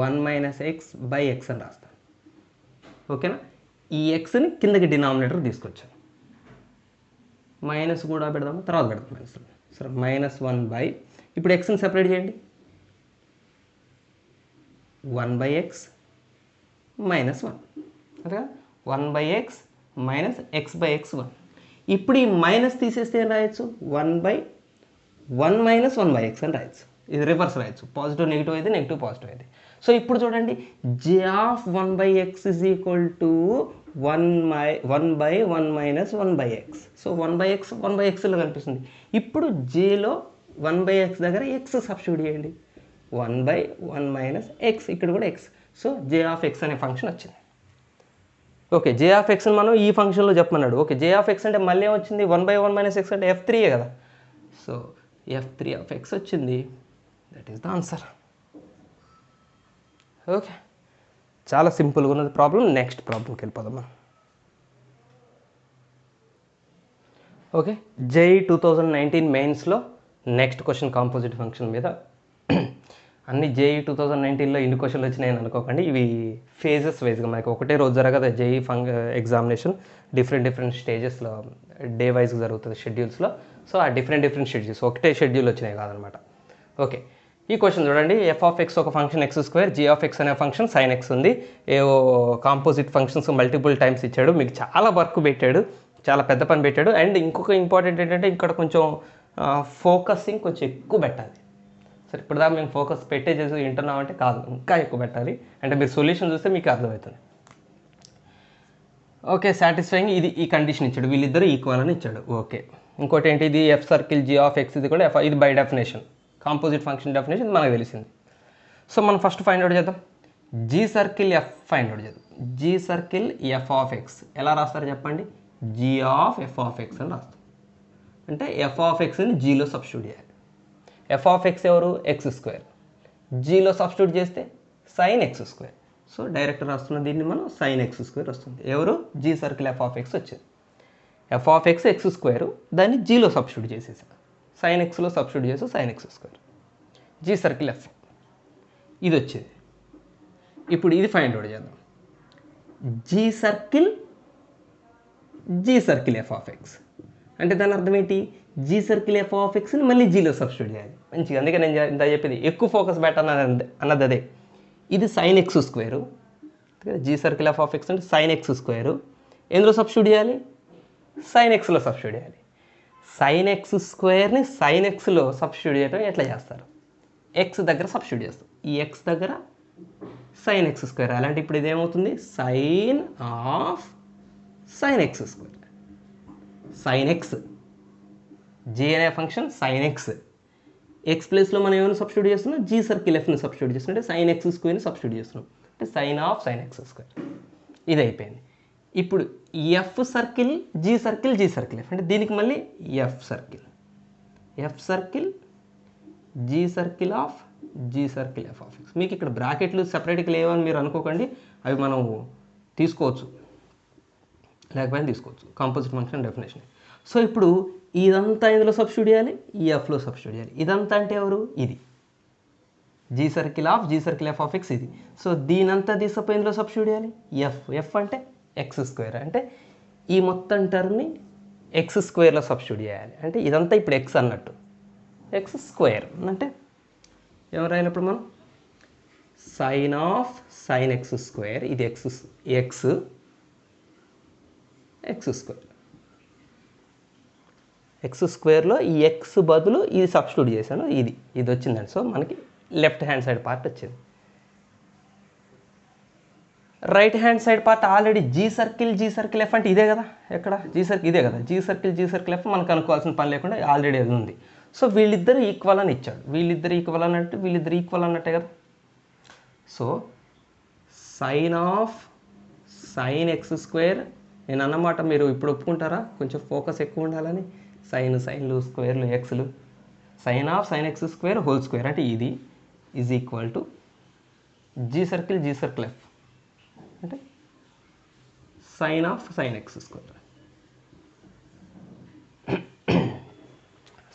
1 minus x by x అని రాస్తాను. ఓకేనా, ఈ ఎక్స్ని కిందకి డినామినేటర్ తీసుకొచ్చాను. మైనస్ కూడా పెడదాము, తర్వాత పెడదాం మైనస్. సరే, మైనస్ 1 by, ఇప్పుడు ఎక్స్ని సెపరేట్ చేయండి, 1 by x మైనస్ 1. అంటే 1 by x minus x by x 1. ఇప్పుడు ఈ మైనస్ తీసేస్తే ఏం రాయొచ్చు, 1 by 1 minus 1 by x అని రాయొచ్చు. ఇది రివర్స్ రాయొచ్చు, పాజిటివ్ నెగిటివ్ అయితే నెగిటివ్ పాజిటివ్ అయితే. సో ఇప్పుడు చూడండి, j of 1 by x is equal to 1 by 1 minus 1 by x. So 1 by x 1 by xలో కనిపిస్తుంది. ఇప్పుడు jలో 1 by x దగ్గర x సబ్స్టిట్యూట్ చేయండి, 1 by 1 minus x, ఇక్కడ కూడా x. So j of x అనే ఫంక్షన్ వచ్చింది. ఓకే, j ఆఫ్ x మనం ఈ ఫంక్షన్లో చెప్పమన్నాడు. ఓకే, j ఆఫ్ x అంటే మళ్ళీ వచ్చింది 1 by 1 minus x అంటే f3 కదా. సో f3 ఆఫ్ x వచ్చింది, that is the answer. Okay, చాలా సింపుల్గా ఉన్నది ప్రాబ్లం. నెక్స్ట్ ప్రాబ్లంకి వెళ్ళిపోదాం మనం. ఓకే, JEE 2019 మెయిన్స్లో నెక్స్ట్ క్వశ్చన్ కాంపోజిట్ ఫంక్షన్ మీద. అన్ని JEE 2019లో ఇన్ని క్వశ్చన్లు వచ్చినాయని అనుకోకండి, ఇవి ఫేజెస్ వైజ్గా మనకి ఒకటే రోజు జరగదు JEE ఎగ్జామినేషన్. డిఫరెంట్ స్టేజెస్లో డే వైజ్గా జరుగుతుంది షెడ్యూల్స్లో. సో ఆ డిఫరెంట్ షెడ్యూల్స్, ఒకటే షెడ్యూల్ వచ్చినాయి కాదనమాట. ఓకే, ఈ క్వశ్చన్ చూడండి. f ఆఫ్ x ఒక function x2, g of x అనే ఫంక్షన్ sin x ఉంది. ఏవో కాంపోజిట్ ఫంక్షన్స్ మల్టిపుల్ టైమ్స్ ఇచ్చాడు, మీకు చాలా వర్క్ పెట్టాడు, చాలా పెద్ద పని పెట్టాడు. అండ్ ఇంకొక ఇంపార్టెంట్ ఏంటంటే, ఇక్కడ కొంచెం ఫోకసింగ్ కొంచెం ఎక్కువ పెట్టాలి. సరే, ఇప్పుడు దాకా మేము ఫోకస్ పెట్టేసి వింటున్నామంటే కాదు, ఇంకా ఎక్కువ పెట్టాలి. అంటే మీరు సొల్యూషన్ చూస్తే మీకు అర్థమవుతుంది. Okay, satisfying. ఇది ఈ కండిషన్ ఇచ్చాడు, వీళ్ళిద్దరూ ఈక్వల్ అని ఇచ్చాడు. ఓకే, ఇంకోటి ఏంటి, ఇది f circle g of x ఇది కూడా ఇది by definition composite function definition మనకు తెలిసింది. సో మనం ఫస్ట్ ఫైండ్ అవుట్ చేద్దాం. G circle f find out చేద్దాం. G circle F of x ఎలా రాస్తారు చెప్పండి? G of f of x అని రాస్తాం. అంటే ఎఫ్ ఆఫ్ ఎక్స్ని జీలో సబ్స్టిట్యూట్ చేయాలి. ఎఫ్ ఆఫ్ ఎక్స్ ఎవరు? X square. జీలో సబ్స్టిట్యూట్ చేస్తే sine X square. So direct రాస్తున్న దీన్ని మనం సైన్ ఎక్స్ స్క్వేర్ వస్తుంది. ఎవరు? G circle F of x వచ్చింది. F of x x square, దాన్ని జీలో సబ్స్టిట్యూట్ చేసేసాం. సైన్ ఎక్స్లో సబ్స్టిట్యూట్ చేసి sine X square. G circle f ఇది వచ్చింది. ఇప్పుడు ఇది ఫైండ్ అవుట్ చేద్దాం. G circle F of X అంటే దాని అర్థం ఏంటి? జీ సర్కిల్ ఎఫ్ ఆఫ్ ఎక్స్ని మళ్ళీ జీలో సబ్స్టిట్యూట్ చేయాలి. మంచిగా, అందుకే నేను ఇంత చెప్పేది ఎక్కువ ఫోకస్ పెట్టాను అన్నది అదే. ఇది sine X square. G circle F of X అంటే సైన్ ఎక్స్ స్క్వేరు. ఎందులో సబ్స్టిట్యూట్ చేయాలి? సైన్ ఎక్స్లో సబ్స్టిట్యూట్ చేయాలి. సైన్ ఎక్స్ స్క్వేర్ని సైన్ ఎక్స్లో సబ్స్టిట్యూట్ చేయడం ఎట్లా చేస్తారు? ఎక్స్ దగ్గర సబ్స్టిట్యూట్ చేస్తాం. ఈ ఎక్స్ దగ్గర సైన్ ఎక్స్ స్క్వేర్. అలాంటి ఇప్పుడు ఇదేమవుతుంది? Sine of sine X square. Sine x, g అనే ఫంక్షన్ సైన్ ఎక్స్. ఎక్స్ ప్లేస్లో మనం ఏమైనా సబ్స్టిట్యూట్ చేస్తున్నాం? జీ సర్కిల్ ఎఫ్ని సబ్స్టిట్యూట్ చేస్తున్నాం. అంటే సైన్ ఎక్స్ స్క్వేర్ని సబ్స్టిట్యూట్ చేస్తున్నాం. అంటే sine of sine X square. ఇది అయిపోయింది. ఇప్పుడు F circle G circle F అంటే దీనికి మళ్ళీ F circle G circle F of X. మీకు ఇక్కడ బ్రాకెట్లు సెపరేట్గా లేవని మీరు అనుకోకండి, అవి మనం తీసుకోవచ్చు, లేకపోయినా తీసుకోవచ్చు. Composite function definition. సో ఇప్పుడు ఇదంతా ఇందులో సబ్స్టిట్యూట్ చేయాలి, ఈ ఎఫ్లో సబ్స్టిట్యూట్ చేయాలి. ఇదంతా అంటే ఎవరు? ఇది G circle F of X ఇది. సో దీనంతా తీసుకుపోయి ఇందులో సబ్స్టిట్యూట్ చేయాలి. ఎఫ్ అంటే ఎక్స్ స్క్వేర్. అంటే ఈ మొత్తం టర్మ్ని ఎక్స్ స్క్వేర్లో సబ్స్టిట్యూట్ చేయాలి. అంటే ఇదంతా ఇప్పుడు ఎక్స్ అన్నట్టు. ఎక్స్ స్క్వేర్ అంటే ఏమో రాయినప్పుడు మనం sine of sine X square. ఇది ఎక్స్ స్క్వేర్. ఎక్స్ స్క్వేర్లో ఈ ఎక్స్ బదులు ఇది సబ్స్టిట్యూట్ చేశాను. ఇది వచ్చిందండి. సో మనకి లెఫ్ట్ హ్యాండ్ సైడ్ పార్ట్ వచ్చింది. Right hand side part already G circle F అంటే ఇదే కదా. ఎక్కడ? ఇదే కదా. జీ సర్కిల్ ఎఫ్ మనకు అనుకోవాల్సిన పని లేకుండా ఆల్రెడీ అది ఉంది. సో వీళ్ళిద్దరు ఈక్వల్ అని ఇచ్చాడు. వీళ్ళిద్దరు ఈక్వల్ అన్నట్టే కదా. So sine of sine X square. నేను అన్నమాట మీరు ఇప్పుడు ఒప్పుకుంటారా? కొంచెం ఫోకస్ ఎక్కువ ఉండాలని. సైన్లు స్క్వేర్లు ఎక్స్లు. Sine of sine X square whole square అంటే ఇది is equal to g circle F అంటే sine of sine X square.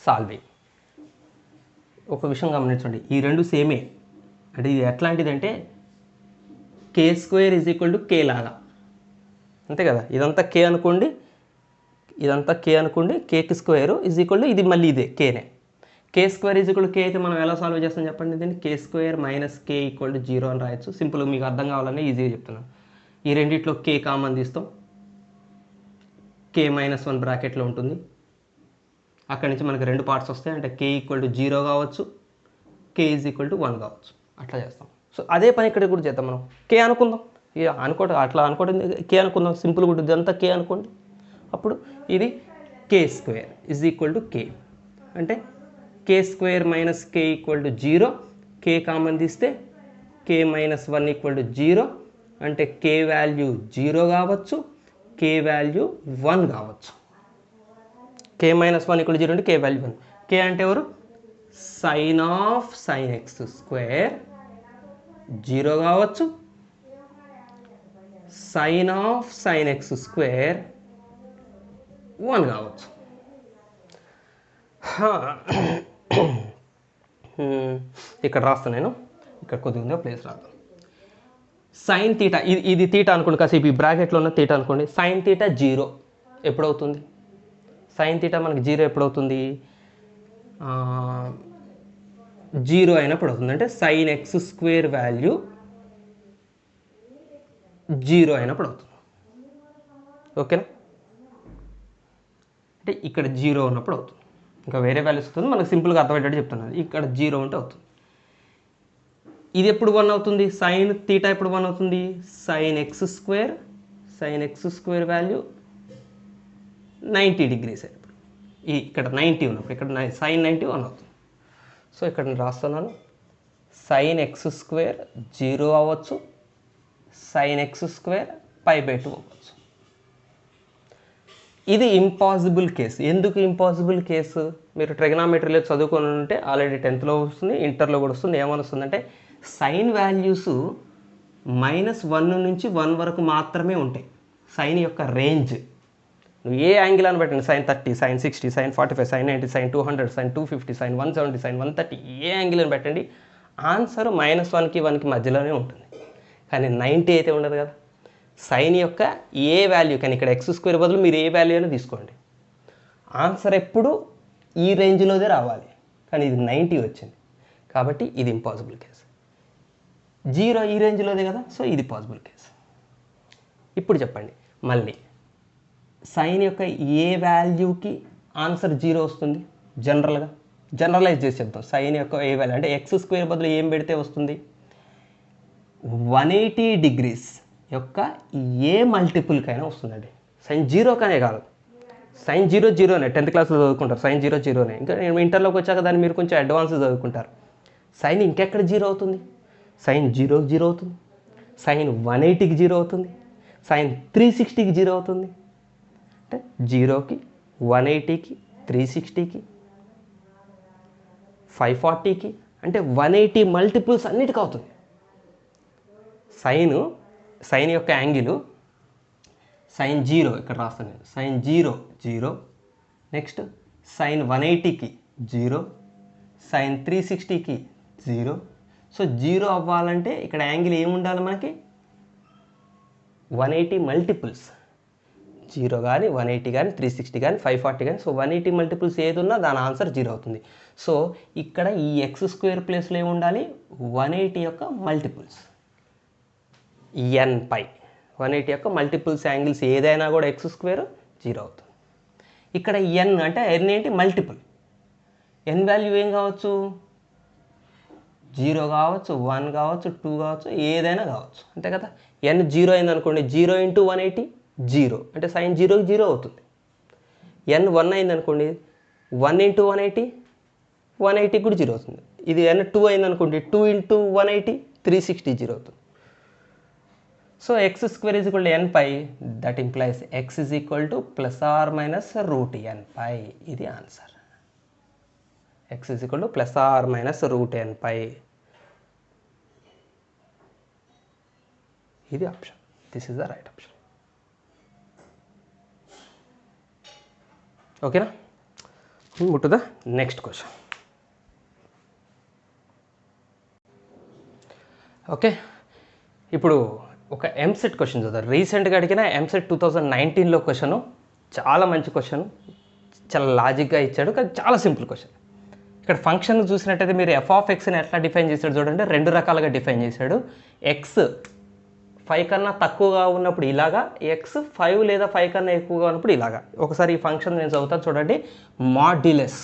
Solving. ఒక విషయం గమనించండి, ఈ రెండు సేమే. అంటే ఇది ఎట్లాంటిదంటే k square is equal to k లాగా, అంతే కదా. ఇదంతా కే అనుకోండి, కేకి స్క్వేర్ ఈజ్ ఈక్వల్ టు ఇది మళ్ళీ ఇదే కేనే. K square is equal to k అయితే మనం ఎలా సాల్వ్ చేస్తాం చెప్పండి? దీన్ని k square minus k equal to 0 అని రాయొచ్చు. సింపుల్గా మీకు అర్థం కావాలని ఈజీగా చెప్తున్నాను. ఈ రెండిట్లో కే కామన్ తీస్తాం. కే -1 బ్రాకెట్లో ఉంటుంది. అక్కడి నుంచి మనకి రెండు పార్ట్స్ వస్తాయి. అంటే కే ఈక్వల్ టు 0 కావచ్చు, కే ఈజ్ ఈక్వల్ టు 1 కావచ్చు. అట్లా చేస్తాం. సో అదే పని ఇక్కడ కూడా చేద్దాం. మనం కే అనుకుందాం. అట్లా అనుకోవడం కే అనుకుందాం. సింపుల్గా ఉంటుంది. ఇదంతా కే అనుకోండి. అప్పుడు ఇది k square is equal to k. అంటే k square minus k equal to 0. K common తీస్తే కే -1 ఈక్వల్ టు 0. అంటే కే వాల్యూ 0 కావచ్చు, కే వాల్యూ 1 కావచ్చు. కే -1 ఈక్వల్ టు 0 అంటే కే వాల్యూ 1. కే అంటే ఎవరు? Sine of sine X square 0 కావచ్చు, sine of sine X square 1 కావచ్చు. ఇక్కడ రాస్తాను నేను. ఇక్కడ కొద్దిగా ప్లేస్ రాద్దాం. సైన్ తీటా, ఇది తీటా అనుకోండి. కాసేపు ఈ బ్రాకెట్లో ఉన్న తీటా అనుకోండి. Sine theta 0 ఎప్పుడవుతుంది? సైన్ తీటా మనకి 0 ఎప్పుడవుతుంది? 0 అయినప్పుడు అవుతుంది. అంటే సైన్ ఎక్స్ స్క్వేర్ వాల్యూ 0 అయినప్పుడు అవుతుంది. ఓకేనా? అంటే ఇక్కడ 0 ఉన్నప్పుడు అవుతుంది. ఇంకా వేరే వాల్యూస్ వస్తుంది. మనకు సింపుల్గా అర్థమయ్యేటట్టు చెప్తున్నాను. ఇక్కడ 0 ఉంటే అవుతుంది. ఇది ఎప్పుడు 1 అవుతుంది? సైన్ తీటా ఎప్పుడు 1 అవుతుంది? Sign X square value 90 degrees అయినప్పుడు. ఇక్కడ 90 ఉన్నప్పుడు, ఇక్కడ సైన్ 90 1 అవుతుంది. సో ఇక్కడ నేను రాస్తున్నాను sin x స్క్వేర్ 0 అవ్వచ్చు, sin x స్క్వేర్ π/2 అవ్వచ్చు. ఇది ఇంపాసిబుల్ కేసు. ఎందుకు ఇంపాసిబుల్ కేసు? మీరు ట్రిగనామెట్రీలో చదువుకొని ఉంటే ఆల్రెడీ 10th వస్తుంది, ఇంటర్లో కూడా వస్తుంది. ఏమని వస్తుందంటే సైన్ వాల్యూస్ -1 నుంచి 1 వరకు మాత్రమే ఉంటాయి. సైన్ యొక్క రేంజ్ నువ్వు ఏ యాంగిల్ అని పెట్టండి, sin 30, sin 60, sin 45, sin 90, sin 200, sin 250, sin 170, sin 130, ఏ యాంగిల్ అని పెట్టండి, ఆన్సర్ -1కి 1కి మధ్యలోనే ఉంటుంది. కానీ 90 అయితే ఉండదు కదా. సైన్ యొక్క ఏ వాల్యూ కానీ ఇక్కడ x స్క్వేర్ బదులు మీరు ఏ వాల్యూ అయినా తీసుకోండి, ఆన్సర్ ఎప్పుడు ఈ రేంజ్లోదే రావాలి. కానీ ఇది 90 వచ్చింది కాబట్టి ఇది ఇంపాసిబుల్ కేసు. 0 ఈ రేంజ్లోదే కదా, సో ఇది పాసిబుల్ కేసు. ఇప్పుడు చెప్పండి మళ్ళీ సైన్ యొక్క ఏ వాల్యూకి ఆన్సర్ 0 వస్తుంది? జనరలైజ్ చేసి చెప్తాం. సైన్ యొక్క ఏ వాల్యూ అంటే x స్క్వేర్ బదులు ఏం పెడితే వస్తుంది? 180 డిగ్రీస్ యొక్క ఏ మల్టిపుల్కైనా వస్తుందండి. సైన్ 0 కానే కాదు, సైన్ 0 10th క్లాస్లో చదువుకుంటారు, సైన్ 0 ఇంకా ఇంటర్లోకి వచ్చాక దాన్ని మీరు కొంచెం అడ్వాన్స్ చదువుకుంటారు. సైన్ ఇంకెక్కడ 0 అవుతుంది? సైన్ 0కి 0 అవుతుంది, సైన్ 180కి 0 అవుతుంది, సైన్ 360కి 0 అవుతుంది. అంటే 0కి 180కి 360కి 540కి అంటే 180 మల్టిపుల్స్ అన్నిటికీ అవుతుంది. సైన్ యొక్క యాంగిల్ సైన్ 0 ఇక్కడ రాస్తాను నేను, సైన్ 0 నెక్స్ట్ సైన్ 180కి 0, సైన్ 360కి 0. సో 0 అవ్వాలంటే ఇక్కడ యాంగిల్ ఏముండాలి మనకి? 180 మల్టిపుల్స్, 0 కానీ 180 కానీ 360 కానీ 540 కానీ. సో 180 మల్టిపుల్స్ ఏది ఉన్నా దాని ఆన్సర్ 0 అవుతుంది. సో ఇక్కడ ఈ x స్క్వేర్ ప్లేస్లో ఏముండాలి? 180 యొక్క మల్టిపుల్స్ n π. 180 యొక్క మల్టిపుల్స్ యాంగిల్స్ ఏదైనా కూడా x స్క్వేర్ 0 అవుతుంది. ఇక్కడ n అంటే n ఏంటి? మల్టిపుల్. n వాల్యూ ఏం కావచ్చు? 0 కావచ్చు, 1 కావచ్చు, 2 కావచ్చు, ఏదైనా కావచ్చు అంతే కదా. n 0 అయింది అనుకోండి, 0 × 180 0 అంటే సైన్ 0కి 0 అవుతుంది. n 1 అయింది అనుకోండి, 1 × 180 180 కూడా 0 అవుతుంది. ఇది n 2 అయింది అనుకోండి, 2 × 180 360 0 అవుతుంది. So x square is equal to n π, that implies x is equal to ±√n π. ఇది answer. x is equal to ±√n π. ఇది option. This is the right option. ఓకేనా? Move to the next question. Okay, ఇప్పుడు ఒక EAMCET question చూద్దాం. రీసెంట్గా అడిగిన EAMCET 2019లో question, చాలా మంచి క్వశ్చన్, చాలా లాజిక్గా ఇచ్చాడు, కానీ చాలా సింపుల్ క్వశ్చన్. ఇక్కడ ఫంక్షన్ చూసినట్టయితే మీరు f(x)ని ఎట్లా డిఫైన్ చేశాడు చూడండి. 2 రకాలుగా డిఫైన్ చేశాడు. x 5 కన్నా తక్కువగా ఉన్నప్పుడు ఇలాగా, x 5 లేదా 5 కన్నా ఎక్కువగా ఉన్నప్పుడు ఇలాగా. ఒకసారి ఈ ఫంక్షన్ నేను చదువుతాను చూడండి. మాడ్యులస్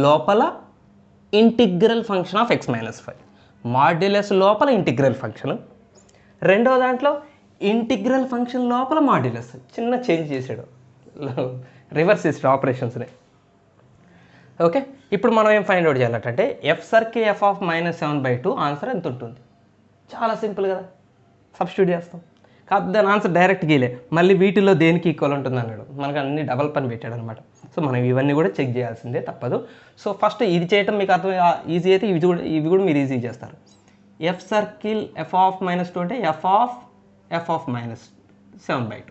లోపల integral function of x - 5. Modulus లోపల ఇంటిగ్రల్ ఫంక్షన్. రెండో దాంట్లో ఇంటిగ్రల్ ఫంక్షన్ లోపల మాడ్యులస్. చిన్న చేంజ్ చేశాడు, రివర్స్ చేసాడు ఆపరేషన్స్ని. ఓకే, ఇప్పుడు మనం ఏం ఫైండ్ అవుట్ చేయాలంటే f సర్కిల్ f(-7/2) ఆన్సర్ ఎంత ఉంటుంది? చాలా సింపుల్ కదా, సబ్స్టిట్యూట్ చేస్తాం. కాకపోతే దాని ఆన్సర్ డైరెక్ట్ గీలే, మళ్ళీ వీటిలో దేనికి ఈక్వల్ ఉంటుంది అన్నాడు. మనకు అన్ని డబల్ పని పెట్టాడు అనమాట. సో మనం ఇవన్నీ కూడా చెక్ చేయాల్సిందే, తప్పదు. సో ఫస్ట్ ఇది చేయటం మీకు అర్థం ఈజీ అయితే ఇవి కూడా మీరు ఈజీ చేస్తారు. f సర్కిల్ f(-2) అంటే f(-7/2).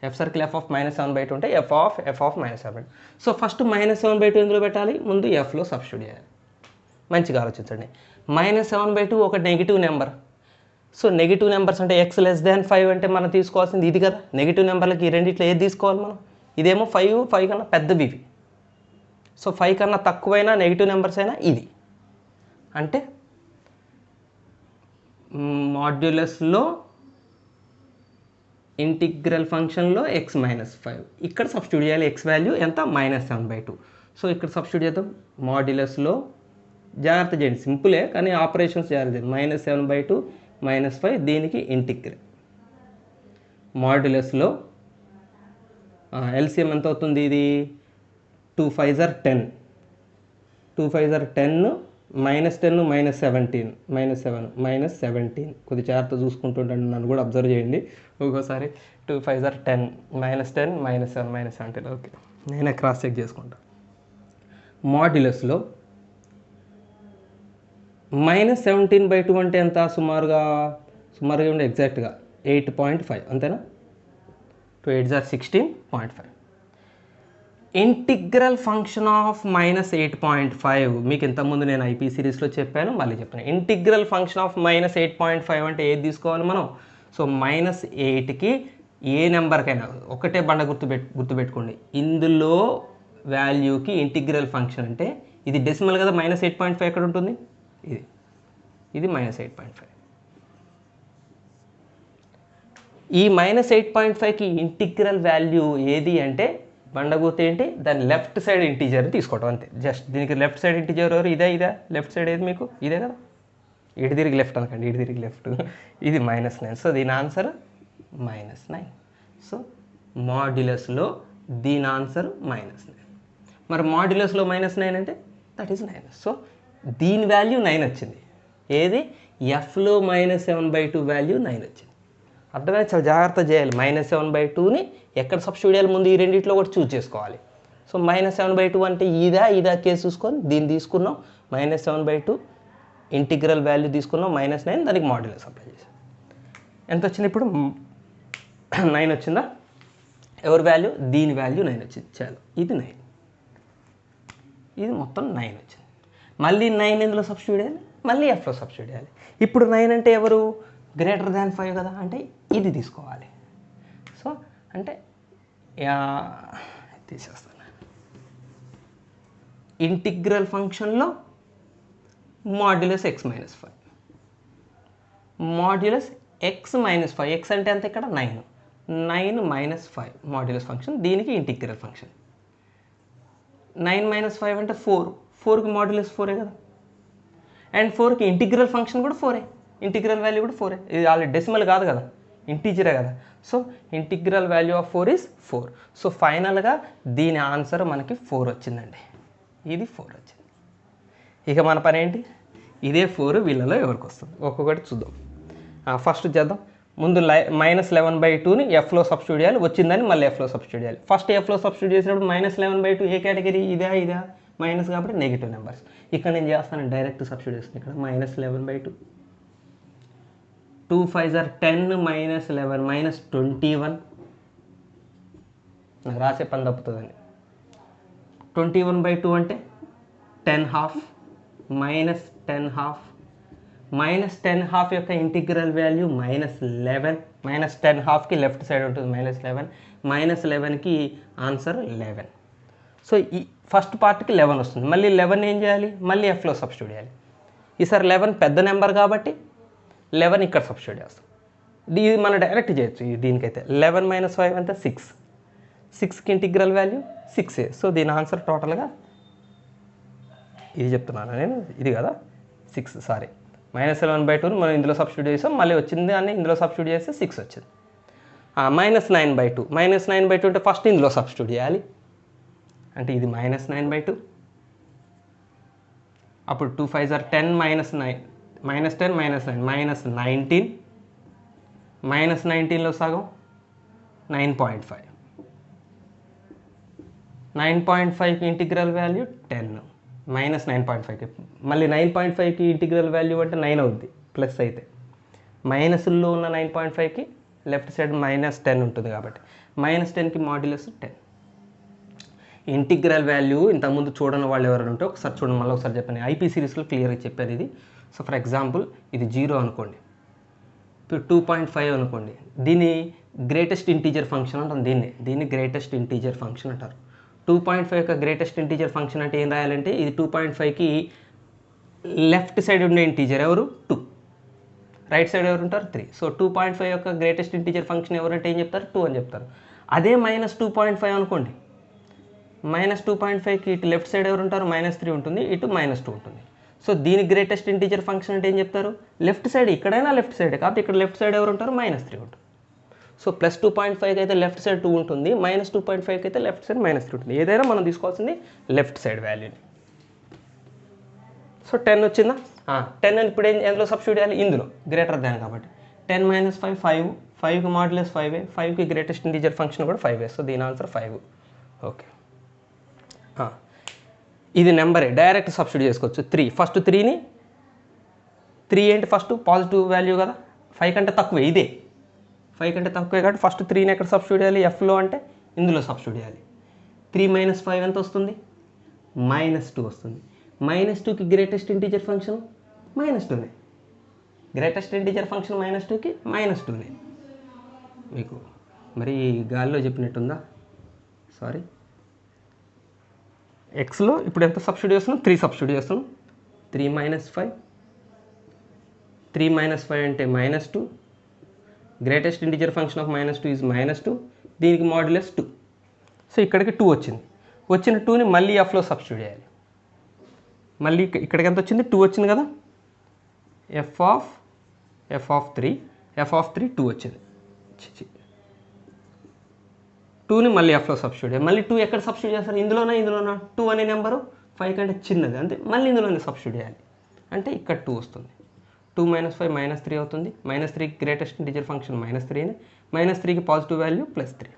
f సర్కిల్ f(-7/2) అంటే f(-7/2). సో ఫస్ట్ -7/2 ఎందులో పెట్టాలి? ముందు fలో సబ్స్టిట్యూట్ చేయాలి. మంచిగా ఆలోచించండి. -7/2 ఒక negative number. So negative numbers అంటే x < 5 అంటే మనం తీసుకోవాల్సింది ఇది కదా. నెగిటివ్ నెంబర్లకి రెండిట్లో ఏది తీసుకోవాలి మనం? ఇదేమో 5 కన్నా పెద్దవి ఇవి. సో 5 కన్నా తక్కువైనా నెగిటివ్ నెంబర్స్ అయినా ఇది. అంటే మాడ్యులస్లో ఇంటిగ్రల్ ఫంక్షన్లో x - 5 ఇక్కడ సబ్స్టిట్యూట్ చేయాలి. x వాల్యూ ఎంత? -7/2. సో ఇక్కడ సబ్స్టిట్యూట్ చేద్దాం. మాడ్యులస్లో జాగ్రత్త చేయండి, సింపులే కానీ ఆపరేషన్స్ జాగ్రత్త. -7/2 -5 దీనికి ఇంటిగ్రల్. మాడ్యులస్లో ఎల్సిఎం ఎంత అవుతుంది? ఇది 2 5 10, 2 5 10, -10 -17 -7 కొద్ది జాగ్రత్త చూసుకుంటుంటండి, నన్ను కూడా అబ్జర్వ్ చేయండి. ఒక్కోసారి 2 5 are 10 -10 -7 -17. ఓకే, నేనే క్రాస్ చెక్ చేసుకుంటా. మాడ్యులస్లో -17/2 అంటే ఎంత? సుమారుగా ఉండే ఎగ్జాక్ట్గా 8.5 అంతేనా? 2 8 are 16.5. ఇంటిగ్రల్ ఫంక్షన్ ఆఫ్ -8.5 మీకు ఇంతకుముందు నేను ఐపీ సిరీస్లో చెప్పాను, మళ్ళీ చెప్తాను. ఇంటిగ్రల్ ఫంక్షన్ ఆఫ్ -8.5 అంటే ఏది తీసుకోవాలి మనం? సో -8కి ఏ నెంబర్కైనా ఒకటే బండ గుర్తుపెట్టుకోండి. ఇందులో వాల్యూకి ఇంటిగ్రల్ ఫంక్షన్ అంటే ఇది డెసిమల్ కదా, -8.5 ఎక్కడ ఉంటుంది? ఇది -8.5. ఈ -8.5కి ఇంటిగ్రల్ వాల్యూ ఏది అంటే బండగుర్తు ఏంటి? దాని లెఫ్ట్ సైడ్ ఇంటీజర్ తీసుకోవటం అంతే. జస్ట్ దీనికి లెఫ్ట్ సైడ్ ఇంటీజర్ ఎవరు? ఇదే లెఫ్ట్ సైడ్ ఏది మీకు? ఇదే కదా. ఇటు తిరిగి లెఫ్ట్ అనకండి, ఇటు తిరిగి లెఫ్ట్. ఇది -9. సో దీని ఆన్సర్ -9. సో మాడ్యులస్లో దీని ఆన్సర్ -9. మరి మాడ్యులస్లో -9 అంటే దట్ ఈస్ 9. సో దీని వాల్యూ 9 వచ్చింది. ఏది? ఎఫ్లో -7/2 వాల్యూ 9 వచ్చింది. అర్థమైనా? చాలా జాగ్రత్త చేయాలి. -7/2ని ఎక్కడ సబ్స్టిట్యూట్ చేయాలి? ముందు ఈ రెండింటిలో ఒకటి చూస్ చేసుకోవాలి. సో -7/2 అంటే ఇదా కేసు చూసుకొని దీన్ని తీసుకున్నాం. -7/2 ఇంటిగ్రల్ వాల్యూ తీసుకున్నాం, -9 దానికి మాడ్యులస్ అప్లై చేసాం. ఎంత వచ్చింది ఇప్పుడు? 9 వచ్చిందా? ఎవరి వాల్యూ? దీని వాల్యూ 9 వచ్చింది. చాలు, ఇది 9. ఇది మొత్తం 9 వచ్చింది. మళ్ళీ 9 ఇందులో సబ్స్టిట్యూట్ చేయాలి, మళ్ళీ ఎఫ్లో సబ్స్టిట్యూట్ చేయాలి. ఇప్పుడు 9 అంటే ఎవరు? >5 కదా, అంటే ఇది తీసుకోవాలి. సో అంటే తీసేస్తాను. ఇంటిగ్రల్ ఫంక్షన్లో modulus x - 5, modulus x - 5. x అంటే అంత ఇక్కడ 9 -5 మాడ్యులస్ ఫంక్షన్. దీనికి ఇంటిగ్రల్ ఫంక్షన్ 9 - 5 అంటే 4కి మాడ్యులస్ 4 కదా. అండ్ 4కి ఇంటిగ్రల్ ఫంక్షన్ కూడా 4. ఇంటిగ్రల్ వాల్యూ కూడా 4. ఇది ఆల్రెడీ డెసిమల్ కాదు కదా, ఇంటీజరే కదా. So integral value of 4 is 4. So ఫైనల్గా దీని ఆన్సర్ మనకి 4 వచ్చిందండి. ఇది 4 వచ్చింది. ఇక మన పని ఏంటి? ఇదే 4 వీళ్ళలో ఎవరికి వస్తుంది ఒక్కొక్కటి చూద్దాం. ఫస్ట్ చేద్దాం. ముందు -11/2ని ఎఫ్లో సబ్స్టిట్యూట్ చేయాలి. వచ్చిందని మళ్ళీ ఎఫ్లో సబ్స్టిట్యూట్ చేయాలి. ఫస్ట్ ఎఫ్లో సబ్స్టిట్యూట్ చేసినప్పుడు -11/2 ఏ కేటగిరీ? ఇదా మైనస్ కాబట్టి నెగిటివ్ నెంబర్స్. ఇక్కడ నేను చేస్తాను, డైరెక్ట్ సబ్స్టిట్యూట్ చేస్తాను. ఇక్కడ -11/2 2 5 are 10 -11 -21. నాకు రాసే పని తప్పుతుందండి. 21/2 అంటే 10/2 -10/2 -10/2 యొక్క ఇంటిగ్రల్ వాల్యూ -11. -10/2కి లెఫ్ట్ సైడ్ ఉంటుంది -11. -11కి ఆన్సర్ 11. సో ఈ ఫస్ట్ పార్ట్కి 11 వస్తుంది. మళ్ళీ 11 ఏం చేయాలి? మళ్ళీ ఎఫ్లో సబ్స్టిట్యూట్ చేయాలి. ఈసారి 11 పెద్ద నెంబర్ కాబట్టి 11 ఇక్కడ సబ్స్టిట్యూట్ చేస్తాం. ఇది మనం డైరెక్ట్ చేయొచ్చు. దీనికైతే 11 - 5 అంటే 6. 6కి ఇంటిగ్రల్ వాల్యూ 6. సో దీని ఆన్సర్ టోటల్గా ఇది చెప్తున్నాను నేను, ఇది కదా 6. సారీ, -11/2 మనం ఇందులో సబ్స్టిట్యూట్ చేసాం, మళ్ళీ వచ్చింది అని ఇందులో సబ్స్టిట్యూట్ చేస్తే 6 వచ్చింది. -9/2 -9/2 అంటే ఫస్ట్ ఇందులో సబ్స్టిట్యూట్ చేయాలి, అంటే ఇది -9/2. అప్పుడు 2 5 are 10 -9 -10 -9 -19. -19లో సగం 9.5. 9.5కి ఇంటిగ్రల్ వాల్యూ 10 -9.5కి మళ్ళీ 9.5కి ఇంటిగ్రల్ వాల్యూ అంటే 9 అవుద్ది ప్లస్ అయితే. మైనస్లో ఉన్న 9.5కి లెఫ్ట్ సైడ్ -10 ఉంటుంది కాబట్టి -10కి మాడ్యులస్ 10. ఇంటిగ్రల్ వాల్యూ ఇంతకుముందు చూడని వాళ్ళు ఎవరైనా ఉంటే ఒకసారి చూడండి, మళ్ళీ ఒకసారి చెప్పాను. ఐపీ సిరీస్లో క్లియర్గా చెప్పాను ఇది. సో ఫర్ ఎగ్జాంపుల్ ఇది 0 అనుకోండి, ఇప్పుడు 2.5 అనుకోండి. దీన్ని గ్రేటెస్ట్ ఇంటీజర్ ఫంక్షన్ అంటాం. దీన్ని గ్రేటెస్ట్ ఇంటీజర్ ఫంక్షన్ అంటారు. 2.5 యొక్క గ్రేటెస్ట్ ఇంటీజర్ ఫంక్షన్ అంటే ఏం రాయాలంటే ఇది 2.5కి లెఫ్ట్ సైడ్ ఉండే ఇంటీజర్ ఎవరు? 2. రైట్ సైడ్ ఎవరు ఉంటారు? 3. సో 2.5 యొక్క గ్రేటెస్ట్ ఇంటీజర్ ఫంక్షన్ ఎవరంటే ఏం చెప్తారు? 2 అని చెప్తారు. అదే -2.5 అనుకోండి, -2.5కి ఇటు లెఫ్ట్ సైడ్ ఎవరు ఉంటారు? -3 ఉంటుంది, ఇటు -2 ఉంటుంది. సో దీని గ్రేటెస్ట్ ఇంటీజర్ ఫంక్షన్ అంటే ఏం చెప్తారు? లెఫ్ట్ సైడ్, ఇక్కడైనా లెఫ్ట్ సైడ్ కాబట్టి ఇక్కడ లెఫ్ట్ సైడ్ ఎవరు ఉంటారు? -3 ఉంటుంది. సో +2.5కి అయితే లెఫ్ట్ సైడ్ 2 ఉంటుంది, -2.5కి అయితే లెఫ్ట్ సైడ్ -3 ఉంటుంది. ఏదైనా మనం తీసుకోవాల్సింది లెఫ్ట్ సైడ్ వాల్యూని. సో 10 వచ్చిందా, 10 అని ఇప్పుడు ఎందులో సబ్స్టిట్యూట్ చేయాలి, ఇందులో గ్రేటర్ దాన్ కాబట్టి 10 - 5 5, 5కి మాడ్యులస్ 5, 5కి గ్రేటెస్ట్ ఇంటీజర్ ఫంక్షన్ కూడా 5. సో దీని ఆన్సర్ 5. ఓకే, ఇది నెంబరే డైరెక్ట్ సబ్స్టిట్యూట్ చేసుకోవచ్చు. 3 ఫస్ట్ 3ని 3 ఏంటి ఫస్ట్ పాజిటివ్ వాల్యూ కదా, 5 కంటే తక్కువే, ఇదే 5 కంటే తక్కువే కాబట్టి ఫస్ట్ 3ని ఎక్కడ సబ్స్టిట్యూట్ చేయాలి, ఎఫ్లో అంటే ఇందులో సబ్స్టిట్యూట్ చేయాలి. 3 - 5 ఎంత వస్తుంది, -2 వస్తుంది. -2కి గ్రేటెస్ట్ ఇంటీజర్ ఫంక్షన్ -2నే, గ్రేటెస్ట్ ఇంటీజర్ ఫంక్షన్ -2కి -2నే. మీకు మరి గాలిలో చెప్పినట్టుందా, సారీ. ఎక్స్లో ఇప్పుడు ఎంత సబ్స్టిట్యూట్ చేస్తున్నాం, 3 సబ్స్టిట్యూట్ చేస్తున్నాం. 3 - 5, 3 - 5 అంటే -2, greatest integer function of -2 is -2, దీనికి మాడ్యులస్ 2. సో ఇక్కడికి 2 వచ్చింది. వచ్చిన 2ని మళ్ళీ ఎఫ్లో సబ్స్టిట్యూట్ చేయాలి. మళ్ళీ ఇక్కడికి ఎంత వచ్చింది, 2 వచ్చింది కదా, ఎఫ్ ఆఫ్ 3 2 వచ్చింది. 2ని మళ్ళీ ఎఫ్లో సబ్స్టిట్యూట్ చేయాలి. మళ్ళీ 2 ఎక్కడ సబ్స్టిట్యూట్ చేస్తారు, ఇందులోనా 2 అనే నెంబరు 5 కంటే చిన్నది, అంతే మళ్ళీ ఇందులోనే సబ్స్టిట్యూట్ చేయాలి. అంటే ఇక్కడ 2 వస్తుంది. 2 - 5 -3 అవుతుంది. -3కి గ్రేటెస్ట్ ఇంటీజర్ ఫంక్షన్ -3ని, -3కి పాజిటివ్ వాల్యూ +3.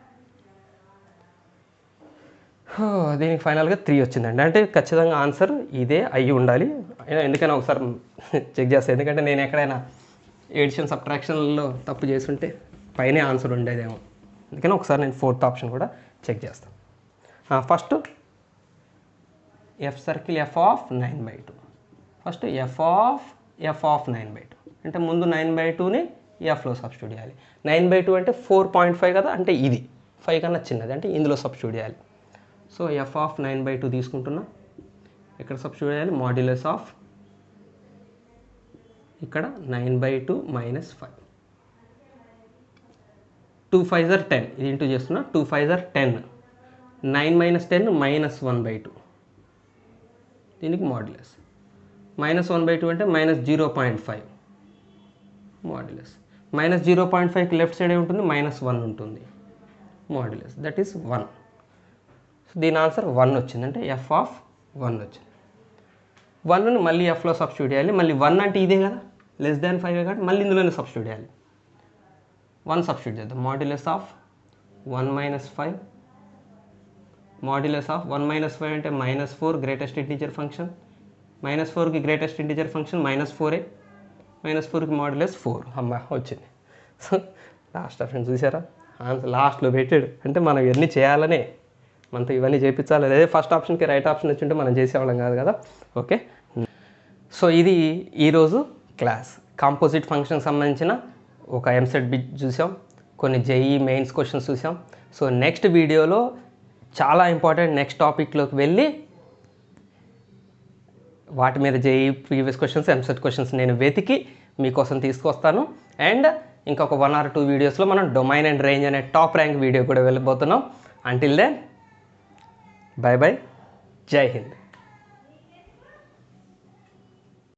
దీనికి ఫైనల్గా 3 వచ్చిందండి. అంటే ఖచ్చితంగా ఆన్సర్ ఇదే అయ్యి ఉండాలి. ఎందుకైనా ఒకసారి చెక్ చేస్తాను, ఎందుకంటే నేను ఎక్కడైనా ఎడిషన్ సబ్ట్రాక్షన్లో తప్పు చేస్తుంటే పైనే ఆన్సర్ ఉండేదేమో. అందుకని ఒకసారి నేను 4th ఆప్షన్ కూడా చెక్ చేస్తాను. First F circle F of 9/2. First F of 9/2 అంటే ముందు 9/2ని ఎఫ్లో సబ్స్టిట్యూట్ చేయాలి. 9/2 అంటే 4.5 కదా, అంటే ఇది 5 కన్నా చిన్నది, అంటే ఇందులో సబ్స్టిట్యూట్ చేయాలి. సో ఎఫ్ ఆఫ్ 9/2 తీసుకుంటున్నా, ఇక్కడ సబ్స్టిట్యూట్ చేయాలి. మాడ్యులస్ ఆఫ్ ఇక్కడ 9/2 - 5, 2 5s are 10, ఇది ఇంటూ చేస్తున్నా. 2 5s are 10, 9 - 10 -1/2, దీనికి మాడ్యులస్. -1/2 అంటే -0.5 మాడ్యులస్. -0.5కి లెఫ్ట్ సైడ్ ఉంటుంది, -1 ఉంటుంది, మాడ్యులస్ దట్ ఈస్ 1. సో దీని ఆన్సర్ 1 వచ్చింది. అంటే ఎఫ్ ఆఫ్ 1 వచ్చింది. 1ని మళ్ళీ ఎఫ్లో సబ్స్టిట్యూట్ చేయాలి. మళ్ళీ 1 అంటే ఇదే కదా, <5 కాబట్టి మళ్ళీ ఇందులోనే సబ్స్టిట్యూట్ చేయాలి. 1 సబ్స్టిట్యూట్ చేద్దాం. మాడ్యులస్ ఆఫ్ 1 - 5, మాడ్యులస్ ఆఫ్ 1 - 5 అంటే -4 గ్రేటెస్ట్ ఇంటీజర్ ఫంక్షన్, -4కి గ్రేటెస్ట్ ఇంటీజర్ ఫంక్షన్ -4ఏ, -4కి మాడ్యులస్ 4. అమ్మ వచ్చింది. సో లాస్ట్ ఆప్షన్ చూసారా, ఆన్సర్ లాస్ట్లో పెట్టాడు. అంటే మనం ఇవన్నీ చేయాలనే, మనతో ఇవన్నీ చేయించాలి. అదే ఫస్ట్ ఆప్షన్కి రైట్ ఆప్షన్ వచ్చింటే మనం చేసేవాళ్ళం కాదు కదా. ఓకే, సో ఇది ఈరోజు క్లాస్. కాంపోజిట్ ఫంక్షన్ సంబంధించిన ఒక ఎంసెట్ బిట్ చూసాం, కొన్ని జేఈ మెయిన్స్ క్వశ్చన్స్ చూసాం. సో నెక్స్ట్ వీడియోలో చాలా ఇంపార్టెంట్ నెక్స్ట్ టాపిక్లోకి వెళ్ళి వాటి మీద JEE previous questions, EAMCET questions నేను వెతికి మీకోసం తీసుకొస్తాను. అండ్ ఇంకొక 1 or 2 వీడియోస్లో మనం డొమైన్ అండ్ రేంజ్ అనే టాప్ ర్యాంక్ వీడియో కూడా వెళ్ళిపోతున్నాం. అంటిల్ దెన్, బై బై, జై హింద్.